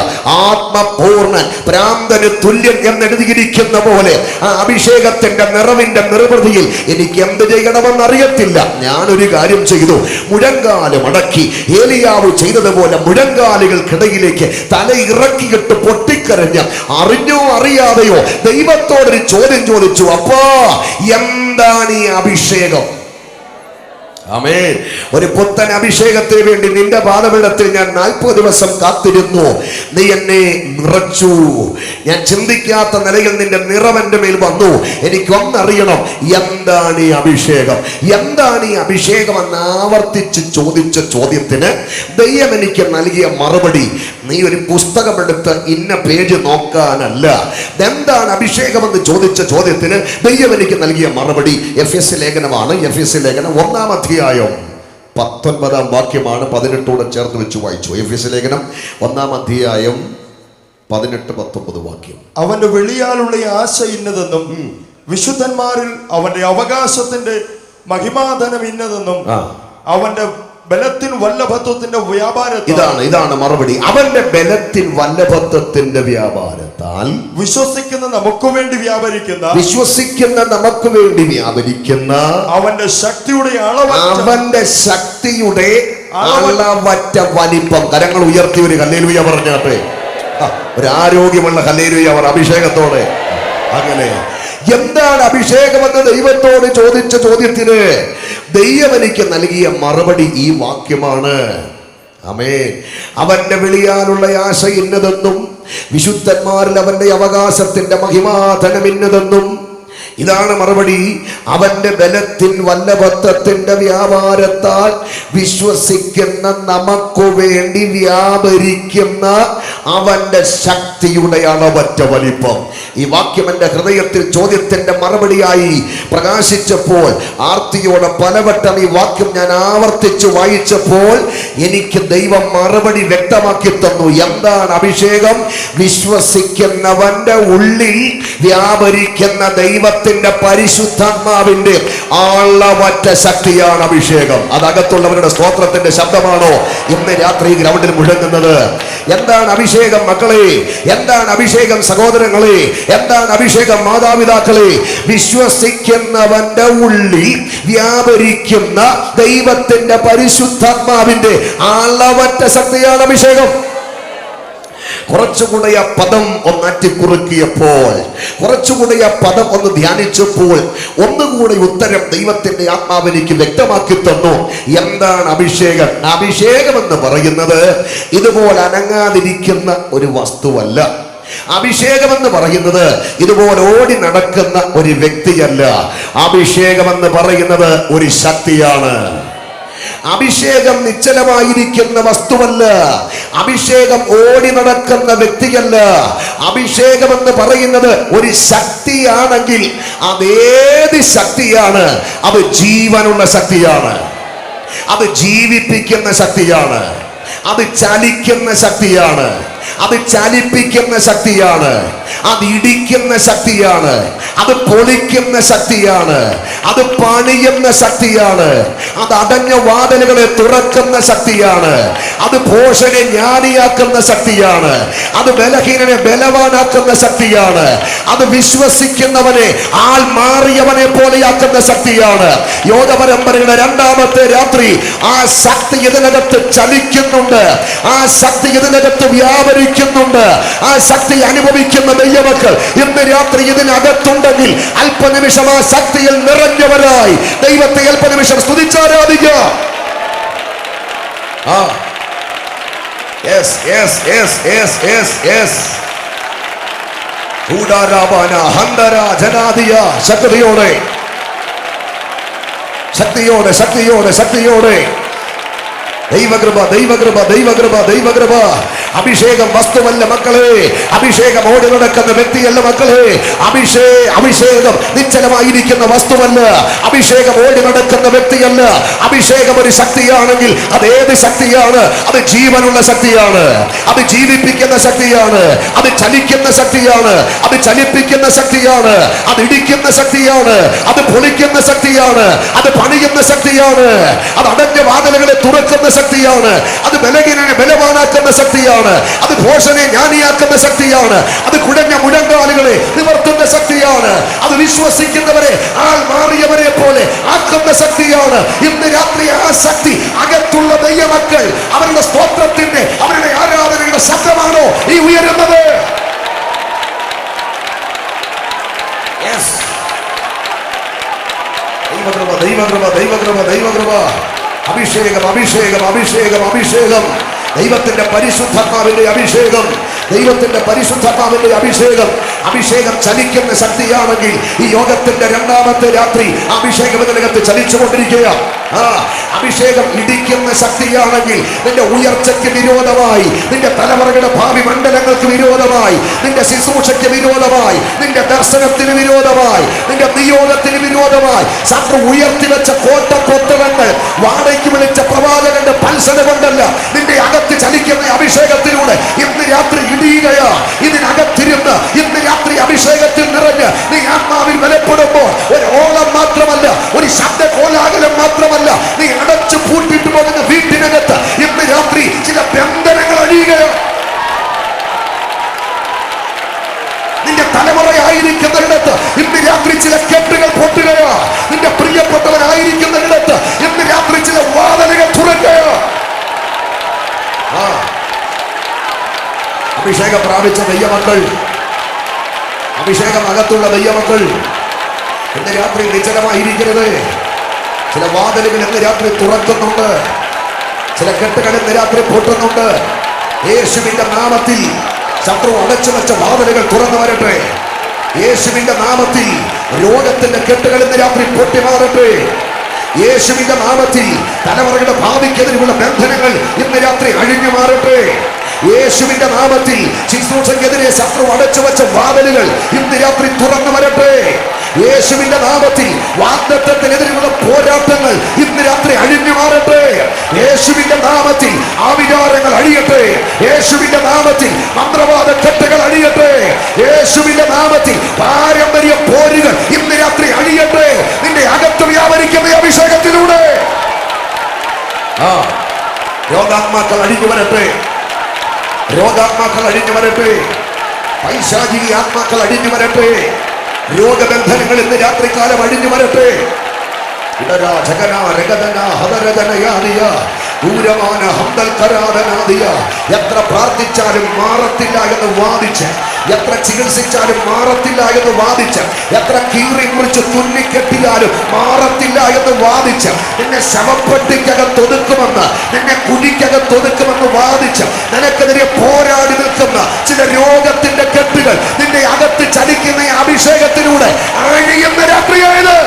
ആത്മപൂർണ്ണൻ, ഭ്രാന്തന് തുല്യൻ എന്നെഴുതിയിരിക്കുന്ന പോലെ ആ അഭിഷേകത്തിന്റെ നിറവിന്റെ നിർവൃതിയിൽ എനിക്ക് എന്ത് ചെയ്യണമെന്നറിയത്തില്ല. ഞാനൊരു കാര്യം ചെയ്തു. മുഴങ്കാല് മടക്കി ഏലിയാവ് ചെയ്തതുപോലെ മുഴങ്കാലുകൾക്കിടയിലേക്ക് തല ഇറക്കിയിട്ട് പൊട്ടിക്കരഞ്ഞ് അറിഞ്ഞോ അറിയാതെയോ ദൈവത്തോടൊരു ചോദ്യം ചോദിച്ചു. അപ്പാ, എന്താണ് ഈ അഭിഷേകം? ആമേൻ. ഒരു പുത്തൻ അഭിഷേകത്തിന് വേണ്ടി നിന്റെ പാദപീഠത്തിൽ ഞാൻ 40 ദിവസം കാത്തിരുന്നു. നീ എന്നെ നിറച്ചു. ഞാൻ ചിന്തിക്കാത്ത നിലയിൽ നിന്റെ നിറം എൻ്റെ മേൽ വന്നു. എനിക്കൊന്നറിയണം, എന്താണ് ഈ അഭിഷേകം? എന്താണ് ഈ അഭിഷേകം എന്ന് ആവർത്തിച്ച് ചോദിച്ച ചോദ്യത്തിന് ദൈവം എനിക്ക് നൽകിയ മറുപടി, നീ ഒരു പുസ്തകമെടുത്ത് ഇന്ന പേജ് നോക്കാനല്ല. എന്താണ് അഭിഷേകം എന്ന് ചോദിച്ച ചോദ്യത്തിന് ദൈവം എനിക്ക് നൽകിയ മറുപടി എഫെസ്യ ലേഖനമാണ്. എഫെസ്യ ലേഖനം 1-ാം അധ്യായം 19-ാം വാക്യമാണ്. 18 ചേർത്ത് വെച്ച് വായിച്ചു. എഫെസ്യ ലേഖനം 1-ാം അധ്യായം 18-19 വാക്യം. അവന്റെ വെളിയാലുള്ള ആശ ഇന്നതെന്നും വിശുദ്ധന്മാരിൽ അവന്റെ അവകാശത്തിന്റെ മഹിമാധനം ഇന്നതെന്നും അവന്റെ ബലത്തിൻ വല്ലഭത്വത്തിന്റെ വ്യാപാരത്താൽ, ഇതാണ് മറുപടി. അവന്റെ ബലത്തിൻ വല്ലഭത്വത്തിന്റെ വ്യാപാരത്താൽ വിശ്വസിക്കുന്ന നമുക്ക് വേണ്ടി വ്യാപരിക്കുന്ന അവന്റെ ശക്തിയുടെ അളവറ്റ വലിപ്പം. കരങ്ങൾ ഉയർത്തി ഒരു ഹല്ലേലൂയ പറഞ്ഞാട്ടെ. ഒരു ആരോഗ്യമുള്ള ഹല്ലേലൂയ അവർ അഭിഷേകത്തോടെ. അങ്ങനെ എന്താണ് അഭിഷേകമെന്ന് ദൈവത്തോട് ചോദിച്ച ചോദ്യത്തിന് ദൈവം എനിക്ക് നൽകിയ മറുപടി ഈ വാക്യമാണ്. ആമേൻ. അവന്റെ വിളിയാലുള്ള ആശ ഇന്നതെന്നും വിശുദ്ധന്മാരിൽ അവന്റെ അവകാശത്തിന്റെ മഹിമാധനം ഇന്നതെന്നും. ഇതാണ് മറുപടി. അവന്റെ ബലത്തിൻ വല്ലഭത്വത്തിന്റെ വ്യാപാരത്താൽ വിശ്വസിക്കുന്ന നമുക്ക് വേണ്ടി വ്യാപരിക്കുന്ന അവന്റെ ശക്തിയുടെ അളവറ്റ വലിപ്പം. ഈ വാക്യം എൻ്റെ ഹൃദയത്തിൽ ചോദ്യത്തിന്റെ മറുപടിയായി പ്രകാശിച്ചപ്പോൾ ആർത്തിയോടെ പലവട്ടം ഈ വാക്യം ഞാൻ ആവർത്തിച്ച് വായിച്ചപ്പോൾ എനിക്ക് ദൈവം മറുപടി വ്യക്തമാക്കി തന്നു. എന്താണ് അഭിഷേകം? വിശ്വസിക്കുന്നവന്റെ ഉള്ളിൽ വ്യാപരിക്കുന്ന ദൈവത്തിന്റെ പരിശുദ്ധാത്മാവിന്റെ അളവറ്റ ശക്തിയാണ് അഭിഷേകം. അതകത്തുള്ളവരുടെ സ്തോത്രത്തിന്റെ ശബ്ദമാണോ ഇന്ന് രാത്രി ഗ്രൗണ്ടിൽ മുഴങ്ങുന്നത്? എന്താണ് അഭിഷേകം മക്കളെ? എന്താണ് അഭിഷേകം സഹോദരങ്ങളെ? എന്താണ് അഭിഷേകം മാതാപിതാക്കളെ? വിശ്വസിക്കുന്നവന്റെ ഉള്ളിൽ വ്യാപരിക്കുന്ന ദൈവത്തിന്റെ പരിശുദ്ധാത്മാവിന്റെ അളവറ്റ ശക്തിയാണ് അഭിഷേകം. കുറച്ചുകൂടെ ആ പദം ഒന്ന് അറ്റിക്കുറുക്കിയപ്പോൾ, കുറച്ചുകൂടെ ആ പദം ഒന്ന് ധ്യാനിച്ചപ്പോൾ ഒന്നുകൂടെ ഉത്തരം ദൈവത്തിന്റെ ആത്മാവ് എനിക്ക് വ്യക്തമാക്കി തന്നു. എന്താണ് അഭിഷേകം? അഭിഷേകം എന്ന് പറയുന്നത് ഇതുപോലെ അനങ്ങാതിരിക്കുന്ന ഒരു വസ്തുവല്ല. അഭിഷേകം എന്ന് പറയുന്നത് ഇതുപോലെ ഓടി നടക്കുന്ന ഒരു വ്യക്തിയല്ല. അഭിഷേകം എന്ന് പറയുന്നത് ഒരു ശക്തിയാണ്. അഭിഷേകം നിശ്ചലമായിരിക്കുന്ന വസ്തുവല്ല. അഭിഷേകം ഓടി നടക്കുന്ന വ്യക്തിയല്ല. അഭിഷേകം എന്ന് പറയുന്നത് ഒരു ശക്തിയാണെങ്കിൽ അതേത് ശക്തിയാണ്? അത് ജീവനുള്ള ശക്തിയാണ്. അത് ജീവിപ്പിക്കുന്ന ശക്തിയാണ്. അത് ചലിക്കുന്ന ശക്തിയാണ്. അത് ചലിപ്പിക്കുന്ന ശക്തിയാണ്. അത് ഇടിക്കുന്ന ശക്തിയാണ്. അത് പൊളിക്കുന്ന ശക്തിയാണ്. അത് പണിയുന്ന ശക്തിയാണ്. അത് അടഞ്ഞ വാതിലുകളെ തുറക്കുന്ന ശക്തിയാണ്. അത് ഭോഷനെ ജ്ഞാനിയാക്കുന്ന ശക്തിയാണ്. അത് ബലഹീനനെ ബലവാനാക്കുന്ന ശക്തിയാണ്. അത് വിശ്വസിക്കുന്നവനെ ആൾ മാറിയവനെ പോലെയാക്കുന്ന ശക്തിയാണ്. യോഗ പരമ്പരയുടെ രണ്ടാമത്തെ രാത്രി ആ ശക്തി ഇതിനകത്ത് ചലിക്കുന്നുണ്ട്. ആ ശക്തി ഇതിനകത്ത് വ്യാപരിക്കുന്നുണ്ട്. ആ ശക്തി അനുഭവിക്കുന്ന ദൈവമക്കൾ ഇന്ന് രാത്രി ഇതിനകത്തുണ്ടെങ്കിൽ അല്പനിമിഷം ആ ശക്തിയിൽ നിറഞ്ഞവരായി ദൈവത്തെ അല്പനിമിഷം സ്തുതിച്ചാരാധിക്കുക. ശക്തിയോടെ ശക്തിയോടെ ശക്തിയോടെ ശക്തിയോടെ ദൈവകൃപ ദൈവകൃപ ദൈവകൃപ ദൈവകൃപ. അഭിഷേകം വസ്തുവല്ല മക്കളെ. അഭിഷേകം ഓടി നടക്കുന്ന വ്യക്തിയല്ല മക്കളെ. അഭിഷേകം നിശ്ചലമായിരിക്കുന്ന വസ്തുവല്ല. അഭിഷേകം ഓടി നടക്കുന്ന വ്യക്തിയല്ല. അഭിഷേകം ഒരു ശക്തിയാണെങ്കിൽ അത് ഏത് ശക്തിയാണ്? അത് ജീവനുള്ള ശക്തിയാണ്. അത് ജീവിപ്പിക്കുന്ന ശക്തിയാണ്. അത് ചലിക്കുന്ന ശക്തിയാണ്. അത് ചലിപ്പിക്കുന്ന ശക്തിയാണ്. അത് ഇടിക്കുന്ന ശക്തിയാണ്. അത് പൊളിക്കുന്ന ശക്തിയാണ്. അത് പണിയുന്ന ശക്തിയാണ്. അത് അടഞ്ഞ വാതിലുകളെ തുറക്കുന്ന ശക്തിയാണ്. അത് ബലഹീനനെ ബലവാനാക്കുന്ന ശക്തിയാണ്. അത് ഭോഷനെ ജ്ഞാനിയാക്കുന്ന ശക്തിയാണ്. അത് കുഴഞ്ഞ മുഴങ്കാലുകളെ നിവർത്തുന്ന ശക്തിയാണ്. അത് വിശ്വസിക്കുന്നവരെ ആൾ മാറിയവരെ പോലെ ആക്കുന്ന ശക്തിയാണ്. ഇന്ന് രാത്രി ആ ശക്തി അകത്തുള്ള ദൈവമക്കൾ അവരുടെ സ്തോത്രത്തിന്റെ അവരുടെ ആരാധനയുടെ ശബ്ദമാണോ ഈ ഉയരുന്നത്? ദൈവകൃപ ദൈവകൃപ ദൈവകൃപ ദൈവകൃപ. അഭിഷേകം അഭിഷേകം അഭിഷേകം അഭിഷേകം. ദൈവത്തിന്റെ പരിശുദ്ധാത്മാവിന്റെ അഭിഷേകം. ദൈവത്തിന്റെ പരിശുദ്ധാത്മാവിന്റെ അഭിഷേകം. അഭിഷേകം ചലിക്കുന്ന ശക്തിയാണെങ്കിൽ ഈ യോഗത്തിന്റെ രണ്ടാമത്തെ രാത്രി അഭിഷേകം ഇതിനകത്ത് ചലിച്ചുകൊണ്ടിരിക്കുക. അഭിഷേകം ഇടിക്കുന്ന ശക്തിയാണെങ്കിൽ നിന്റെ ഉയർച്ചയ്ക്ക് വിരോധമായി, നിന്റെ തലമുറകളുടെ ഭാവി മണ്ഡലങ്ങൾക്ക് വിരോധമായി, നിന്റെ ശുശ്രൂഷയ്ക്ക് വിരോധമായി, നിന്റെ ദർശനത്തിന് വിരോധമായി, നിന്റെ നിയോഗത്തിന് വിരോധമായി ശത്രു ഉയർത്തിവെച്ച കോട്ടക്കൊത്തളങ്ങൾ വാടകയ്ക്ക് വിളിച്ച പ്രവാചകന്റെ പൽസന കൊണ്ടല്ല, നിന്റെ അകത്ത് ചലിക്കുന്ന അഭിഷേകത്തിലൂടെ ഇന്ന് രാത്രി ഇടിയുകയാ. ഇതിനകത്തിരുന്ന് ഇന്ന് രാത്രി അഭിഷേകത്തിൽ നിറഞ്ഞ് നീ ആത്മാവിൽ ബലപ്പെടുമ്പോൾ ഒരു ഓളം മാത്രമല്ല, ഒരു ശബ്ദ കോലാഹലം മാത്രമല്ല, നീ അടച്ചു പൂട്ടിട്ട് പോകുന്ന വീട്ടിനകത്ത് ഇന്ന് രാത്രി ചില ബന്ധനങ്ങൾ അഴിയുകയോ. നിന്റെ തലമുറയായിരിക്കുന്നിടത്ത് ഇന്ന് രാത്രി ചില കെട്ടുകൾ പൊട്ടുകയോ. നിന്റെ പ്രിയപ്പെട്ടവരായിരിക്കുന്നിടത്ത് ഇന്ന് രാത്രി ചില വാതിലുകൾ തുറക്കുകയോ. അഭിഷേകം പ്രാപിച്ച ദൈവമക്കൾ, അഭിഷേകം അകത്തുള്ള ദൈവമക്കൾ ഇന്ന് രാത്രി നിശ്ചലമായിരിക്കരുത്. ചില വാതിലുകൾ ഇന്ന് രാത്രി തുറക്കുന്നുണ്ട്. ചില കെട്ടുകൾ ഇന്ന് രാത്രി പൊട്ടുന്നുണ്ട്. യേശുവിന്റെ നാമത്തിൽ ശത്രു അടച്ചു വെച്ച വാതിലുകൾ തുറന്നു വരട്ടെ. യേശുവിന്റെ നാമത്തിൽ രോഗത്തിന്റെ കെട്ടുകൾ ഇന്ന് രാത്രി പൊട്ടി മാറട്ടെ. യേശുവിന്റെ നാമത്തിൽ തലമുറകളുടെ ഭാവിക്കെതിരെയുള്ള ബന്ധനങ്ങൾ ഇന്ന് രാത്രി അഴിഞ്ഞു മാറട്ടെ. യേശുവിന്റെ നാമത്തിൽ ശുശ്രൂഷക്കെതിരെ ശത്രു അടച്ചു വെച്ച വാതിലുകൾ ഇന്ന് രാത്രി തുറന്നു വരട്ടെ. യേശുവിന്റെ നാമത്തിൽ വാഗ്ദത്തത്തിനെതിരെയുള്ള പോരാട്ടങ്ങൾ ഇന്ന് രാത്രി അഴിഞ്ഞു മാറട്ടെ. യേശുവിന്റെ നാമത്തിൽ ആവിചാരങ്ങൾ അഴിയട്ടെ. യേശുവിന്റെ നാമത്തിൽ മന്ത്രവാദ കെട്ടുകൾ അഴിയട്ടെ. യേശുവിന്റെ നാമത്തിൽ പാരമ്പര്യ പോരുകൾ ഇന്ന് രാത്രി അഴിയട്ടെ. നിന്റെ അകത്ത് വ്യാപരിക്കുന്ന അഭിഷേകത്തിലൂടെ രോഗാത്മാക്കൾ അഴിഞ്ഞു വരട്ടെ. രോഗാത്മാക്കൾ അഴിഞ്ഞു വരട്ടെ. പൈശാചിക ആത്മാക്കൾ അഴിഞ്ഞു വരട്ടെ. രോഗബന്ധനങ്ങൾ ഇന്ന് രാത്രികാലം അഴിഞ്ഞു വരട്ടെ. എത്ര പ്രാർത്ഥിച്ചാലും മാറത്തില്ല എന്ന് വാദിച്ച്, എത്ര ചികിത്സിച്ചാലും മാറത്തില്ല എന്ന് വാദിച്ച്, എത്ര കീറി മുറിച്ച് തുന്നിക്കെട്ടിയാലും മാറത്തില്ല എന്ന് വാദിച്ച്, നിന്നെ ശവപ്പെട്ടിക്കകത്തൊതുക്കുമെന്ന്, നിന്നെ കുഴിക്കകത്തൊതുക്കുമെന്ന് വാദിച്ച് നിനക്കെതിരെ പോരാടി നിൽക്കുന്ന ചില രോഗത്തിന്റെ കെട്ടുകൾ നിന്റെ അകത്ത് ചലിക്കുന്ന അഭിഷേകത്തിലൂടെ അഴിയുന്ന രാത്രിയായത്.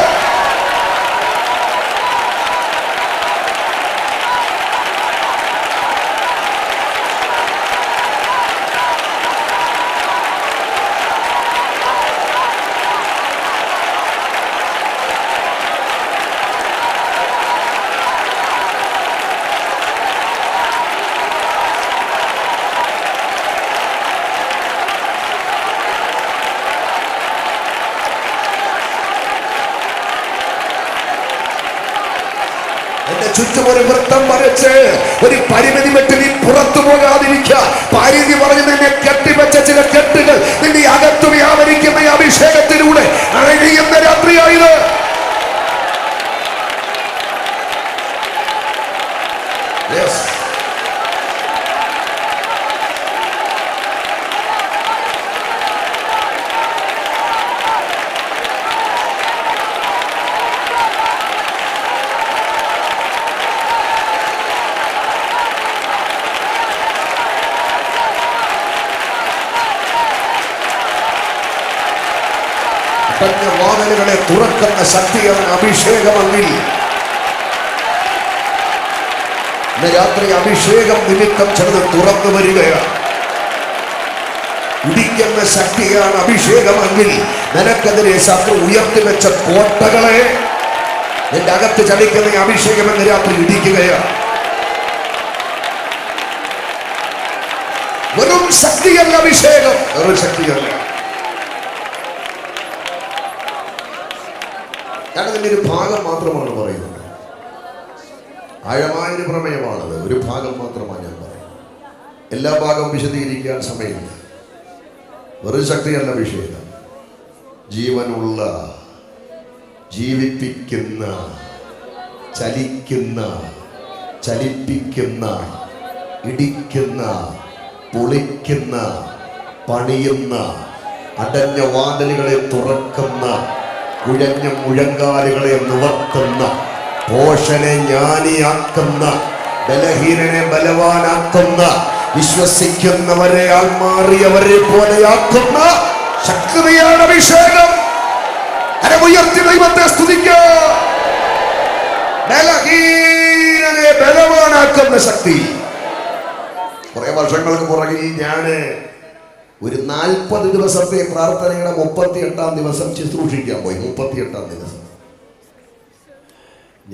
നിന്റെ ചുറ്റും ഒരു വൃത്തം വരച്ച് ഒരു പരിമിതി വിട്ട് നീ പുറത്തു പോകാതിരിക്കുക. പരിധി പറഞ്ഞ് നിന്നെ കെട്ടിവെച്ച ചില കെട്ടുകൾ നിന്റെ അകത്ത് വ്യാപരിക്കുന്ന ഈ അഭിഷേകത്തിലൂടെ അഴകിയുന്ന രാത്രിയായത്. വാതിലുകളെ തുറക്കുന്ന ശക്തിയാണ് അഭിഷേകമെങ്കിൽ ഇന്ന് രാത്രി അഭിഷേകം നിമിത്തം ചിലത് തുറന്നു വരികയാണ്. ഇടിക്കുന്ന ശക്തിയാണ് അഭിഷേകമെങ്കിൽ നിനക്കെതിരെ ശത്രു ഉയർത്തിവെച്ച കോട്ടകളെ നിന്റെ അകത്ത് ചലിക്കുന്ന അഭിഷേകം എന്ന് രാത്രി ഇടിക്കുകയാണ്. വെറും ശക്തിയല്ല അഭിഷേകം, വെറും ശക്തിയല്ല. ഞാനതിൻ്റെ ഒരു ഭാഗം മാത്രമാണ് പറയുന്നത്. ആഴമായൊരു പ്രമേയമാണത്. ഒരു ഭാഗം മാത്രമാണ് ഞാൻ പറയുന്നത്. എല്ലാ ഭാഗവും വിശദീകരിക്കാൻ സമയമില്ല. വെറും ശക്തിയല്ല അഭിഷേകം, ജീവനുള്ള, ജീവിപ്പിക്കുന്ന, ചലിക്കുന്ന, ചലിപ്പിക്കുന്ന, ഇടിക്കുന്ന, പൊളിക്കുന്ന, പണിയുന്ന, അടഞ്ഞ വാതിലുകളെ തുറക്കുന്ന, കുഴഞ്ഞ മുഴങ്കാലുകളെ നിവർത്തുന്ന, പോഷനെ ജ്ഞാനിയാക്കുന്ന, ബലഹീനനെ ബലവാനാക്കുന്ന, വിശ്വസിക്കുന്നവരെ ആൾമാറിയവരെ പോലെയാക്കുന്ന ശക്തിയാണ് അഭിഷേകം. കരമുയർത്തി ദൈവത്തെ സ്തുതിക്കുക. ബലഹീനനെ ബലവാനാക്കുന്ന ശക്തി. കുറെ വർഷങ്ങൾക്ക് പുറകിൽ ഞാന് ഒരു 40 ദിവസത്തെ പ്രാർത്ഥനയുടെ 38ാം ദിവസം ശുശ്രൂഷിക്കാൻ പോയി. 38ാം ദിവസം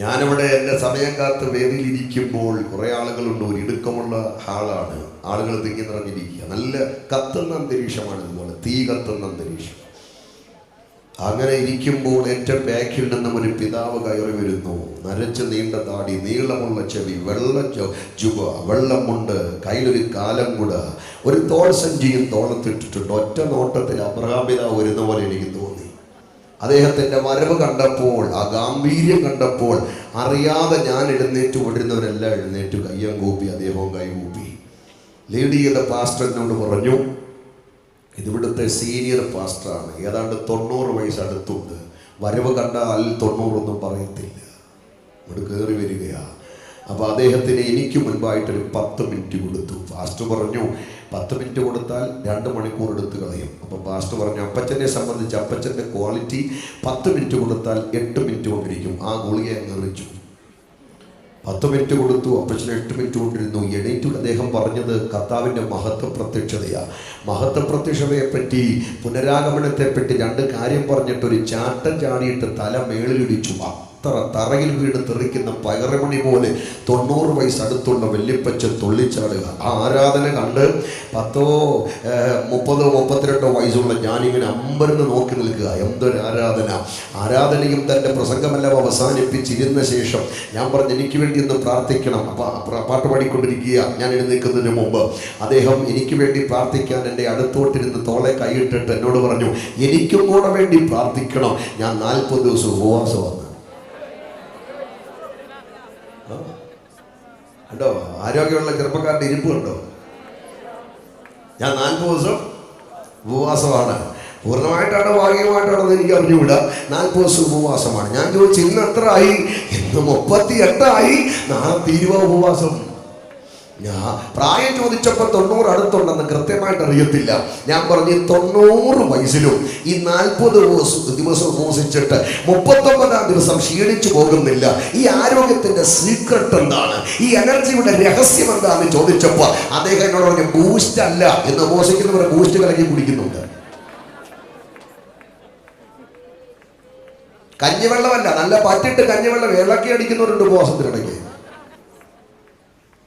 ഞാനിവിടെ എൻ്റെ സമയം കാത്ത് വേദിയിൽ ഇരിക്കുമ്പോൾ കുറെ ആളുകളുണ്ട്. ഒരു ഇടുക്കമുള്ള ഹാളാണ്. ആളുകൾ തിങ്ങി നിറഞ്ഞിരിക്കുക. നല്ല കത്തുന്ന അന്തരീക്ഷമാണ്. ഇതുപോലെ തീ കത്തുന്ന അന്തരീക്ഷം. അങ്ങനെ ഇരിക്കുമ്പോൾ ഏറ്റവും ബാക്കിൽ നിന്നും ഒരു പിതാവ് കയറി വരുന്നു. നരച്ച് നീണ്ട താടി, നീളമുള്ള ചെവി, വെള്ള ജുബ, വെള്ളമുണ്ട്, കയ്യിലൊരു കാലം കൂട, ഒരു തോൾ സഞ്ചിയും തോളത്തിട്ടിട്ടുണ്ട്. ഒറ്റ നോട്ടത്തിൽ അബ്രഹാം പിതാവ് വരുന്ന പോലെ എനിക്ക് തോന്നി. അദ്ദേഹത്തിൻ്റെ വരവ് കണ്ടപ്പോൾ, ആ ഗാംഭീര്യം കണ്ടപ്പോൾ അറിയാതെ ഞാൻ എഴുന്നേറ്റ് കൊണ്ടിരുന്നവരെല്ലാം എഴുന്നേറ്റ് കയ്യം കൂപ്പി, അദ്ദേഹവും കൈകൂപ്പി. ലീഡ് ചെയ്ത പാസ്റ്റർ എന്നോട് പറഞ്ഞു, ഇതിവിടുത്തെ സീനിയർ പാസ്റ്ററാണ്, ഏതാണ്ട് 90 വയസ്സ് അടുത്തുണ്ട്. വരവ് കണ്ടാൽ 90 ഒന്നും പറയത്തില്ല. ഇവിടെ കയറി വരികയാണ്. അപ്പോൾ അദ്ദേഹത്തിന് എനിക്ക് മുൻപായിട്ടൊരു 10 മിനിറ്റ് കൊടുത്തു. പാസ്റ്റർ പറഞ്ഞു 10 മിനിറ്റ് കൊടുത്താൽ 2 മണിക്കൂർ എടുത്ത് കളയും. അപ്പോൾ പാസ്റ്റർ പറഞ്ഞു അപ്പച്ചനെ സംബന്ധിച്ച് അപ്പച്ചൻ്റെ ക്വാളിറ്റി 10 മിനിറ്റ് കൊടുത്താൽ 8 മിനിറ്റ് കൊണ്ടിരിക്കും. ആ ഗുളിയെ എറിച്ചു. 10 മിനിറ്റ് കൊടുത്തു. അപ്പച്ചന് 8 മിനിറ്റ് കൊണ്ടിരുന്നു. എണീറ്റു അദ്ദേഹം പറഞ്ഞത് കർത്താവിൻ്റെ മഹത്വ പ്രത്യക്ഷതയാണ്. മഹത്വ പ്രത്യക്ഷതയെപ്പറ്റി, പുനരാഗമനത്തെപ്പറ്റി 2 കാര്യം പറഞ്ഞിട്ട് ഒരു ചാട്ടം ചാടിയിട്ട് തല മേളിലിടിച്ചു. അത്ര തറയിൽ വീട് തെറിക്കുന്ന പകരമണി പോലെ 90 വയസ്സ് അടുത്തുള്ള വല്യപ്പച്ചൻ തുള്ളിച്ചാടുക. ആ ആരാധന കണ്ട് 10, 30, 32 വയസ്സുള്ള ഞാനിങ്ങനെ അമ്പരന്ന് നോക്കി നിൽക്കുക. എന്തൊരു ആരാധന! ആരാധനയും തൻ്റെ പ്രസംഗമെല്ലാം അവസാനിപ്പിച്ചിരുന്ന ശേഷം ഞാൻ പറഞ്ഞു എനിക്ക് വേണ്ടി ഒന്ന് പ്രാർത്ഥിക്കണം. അപ്പം പാട്ട് പാടിക്കൊണ്ടിരിക്കുക. ഞാൻ എഴുന്നേൽക്കുന്നതിന് മുമ്പ് അദ്ദേഹം എനിക്ക് വേണ്ടി പ്രാർത്ഥിക്കാൻ എൻ്റെ അടുത്തോട്ടിരുന്ന് തോളെ കൈയിട്ടിട്ട് എന്നോട് പറഞ്ഞു എനിക്കും കൂടെ വേണ്ടി പ്രാർത്ഥിക്കണം. ഞാൻ 40 ദിവസം ഉപവാസം വന്നു. കണ്ടോ, ആരോഗ്യമുള്ള ചെറുപ്പക്കാരുടെ ഇരിപ്പ് കണ്ടോ? ഞാൻ 40 ദിവസം ഉപവാസമാണ്. പൂർണ്ണമായിട്ടാണോ ഭാഗികമായിട്ടാണോ എന്ന് എനിക്ക് അറിഞ്ഞുകൂടാ. 40 ദിവസം ഉപവാസമാണ്. ഞാൻ ചോദിച്ചു ഇന്ന് എത്ര ആയി? ഇന്ന് 38 ആയി. നാളെ തീരുവ ഉപവാസം. ഞാൻ പ്രായം ചോദിച്ചപ്പോൾ 90 അടുത്തുണ്ടെന്ന് കൃത്യമായിട്ട് അറിയത്തില്ല. ഞാൻ പറഞ്ഞു 90 വയസ്സിലും ഈ 40 ദിവസം ഉപവസിച്ചിട്ട് 39ാം ദിവസം ക്ഷീണിച്ചു പോകുന്നില്ല. ഈ ആരോഗ്യത്തിന്റെ സീക്രട്ട് എന്താണ്? ഈ എനർജിയുടെ രഹസ്യം എന്താണെന്ന് ചോദിച്ചപ്പോൾ അദ്ദേഹം എന്നോട് പറഞ്ഞു ബൂസ്റ്റ് അല്ല. എന്ന് ഉപവസിക്കുന്നവരെ ബൂസ്റ്റ് കലക്കി കുടിക്കുന്നുണ്ട്. കഞ്ഞിവെള്ളമല്ല, നല്ല പറ്റിട്ട് കഞ്ഞിവെള്ളം ഇളക്കി അടിക്കുന്നവരുണ്ട് ഉപവാസത്തിനിടയ്ക്ക്.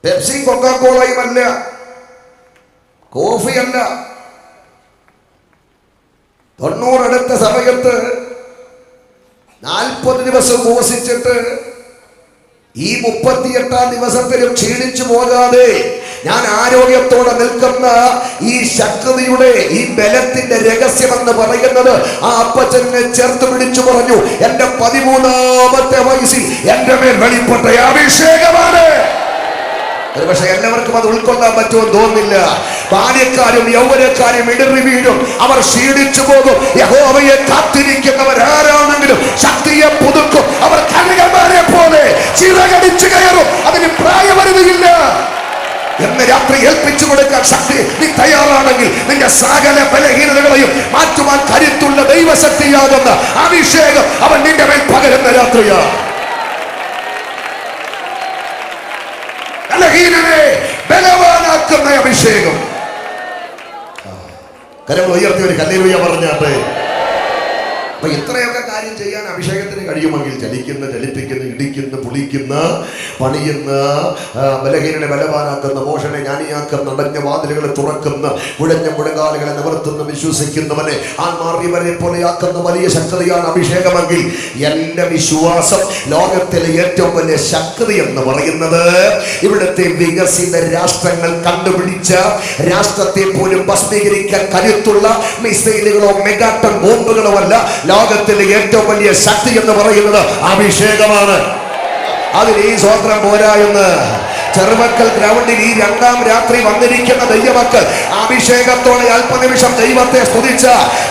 പെപ്സിയും കൊക്കോളയും അല്ല, കോഫിയല്ല. 90 അടുത്ത സമയത്ത് 40 ദിവസം ഉപവസിച്ചിട്ട് ഈ 38-ാം ദിവസത്തിലും ക്ഷീണിച്ചു പോകാതെ ഞാൻ ആരോഗ്യത്തോടെ നിൽക്കുന്ന ഈ ശക്തിയുടെ, ഈ ബലത്തിന്റെ രഹസ്യമെന്ന് പറയുന്നത് ആ അപ്പച്ചനെ ചേർത്ത് പിടിച്ചു പറഞ്ഞു, എന്റെ 13-ാമത്തെ വയസ്സിൽ എന്റെ മേൽ വെളിപ്പെട്ട അഭിഷേകമാണ്. പക്ഷെ എല്ലാവർക്കും അത് ഉൾക്കൊള്ളാൻ പറ്റുമെന്ന് തോന്നുന്നില്ല. ബാല്യക്കാരും യൗവനക്കാരും ഇടറി വീഴും, അവർ ക്ഷീണിച്ചു പോകും. യഹോവയെ കാത്തിരിക്കുന്നവർ ആരാണെങ്കിലും ശക്തിയെ പുതുക്കും. അവർ കഴുകന്മാരെ പോലെ ചിറകടിച്ചു കയറും, അതിന് പ്രായപരിധിയില്ല. എന്ന് രാത്രി ഏൽപ്പിച്ചു കൊടുക്കാൻ ശക്തി നീ തയ്യാറാണെങ്കിൽ നിന്റെ സകല ബലഹീനതകളെയും മാറ്റുവാൻ കരുത്തുള്ള ദൈവശക്തിയാകുന്ന അഭിഷേകം അവൻ നിന്റെ മേൽ പകരുന്ന രാത്രിയാണ്. ബലഹീനനെ ബലവാനാക്കുന്ന അഭിഷേകം. കരങ്ങൾ ഉയർത്തി ഒരു ഹല്ലേലൂയ പറഞ്ഞാട്ടെ. അപ്പൊ ഇത്രയൊക്കെ കാര്യം ചെയ്യാൻ അഭിഷേകത്തിന് കഴിയുമെങ്കിൽ ചലിക്കുന്ന, ചലിപ്പിക്കുന്ന, ഇടിക്കുന്ന, പുളിക്കുന്ന, പണിയുന്ന, ബലഹീനനെ ബലവാനാക്കുന്ന, മോശനെ ജ്ഞാനിയാക്കുന്ന, അടഞ്ഞ വാതിലുകളെ തുറക്കുന്ന, മുഴഞ്ഞ മുഴങ്കാലുകളെ നിവർത്തുന്ന, വിശ്വസിക്കുന്നവനെ ആൺമാറിയവരെ പോലെയാക്കുന്ന വലിയ ശക്തിയാണ് അഭിഷേകമെങ്കിൽ എന്റെ വിശ്വാസം ലോകത്തിലെ ഏറ്റവും വലിയ ശക്തി എന്ന് പറയുന്നത് ഇവിടുത്തെ വികസിത രാഷ്ട്രങ്ങൾ കണ്ടുപിടിച്ച, രാഷ്ട്രത്തെ പോലും ഭസ്മീകരിക്കാൻ കരുത്തുള്ള മിസൈലുകളോ മെഗാട്ടൺ ബോംബുകളോ അല്ല. ലോകത്തിലെ ഏറ്റവും വലിയ ശക്തി എന്ന് പറയുന്നത് അഭിഷേകമാണ്. അതിന് ഈ സ്വതന്ത്രം പോരാ എന്ന് ചെറുമക്കൾ ഗ്രൗണ്ടിൽ ഈ 2ാം രാത്രി വന്നിരിക്കുന്ന ദൈവമക്കൾ അഭിഷേകത്തോടെ അല്പനിമിഷം ദൈവത്തെ സ്തുതിച്ച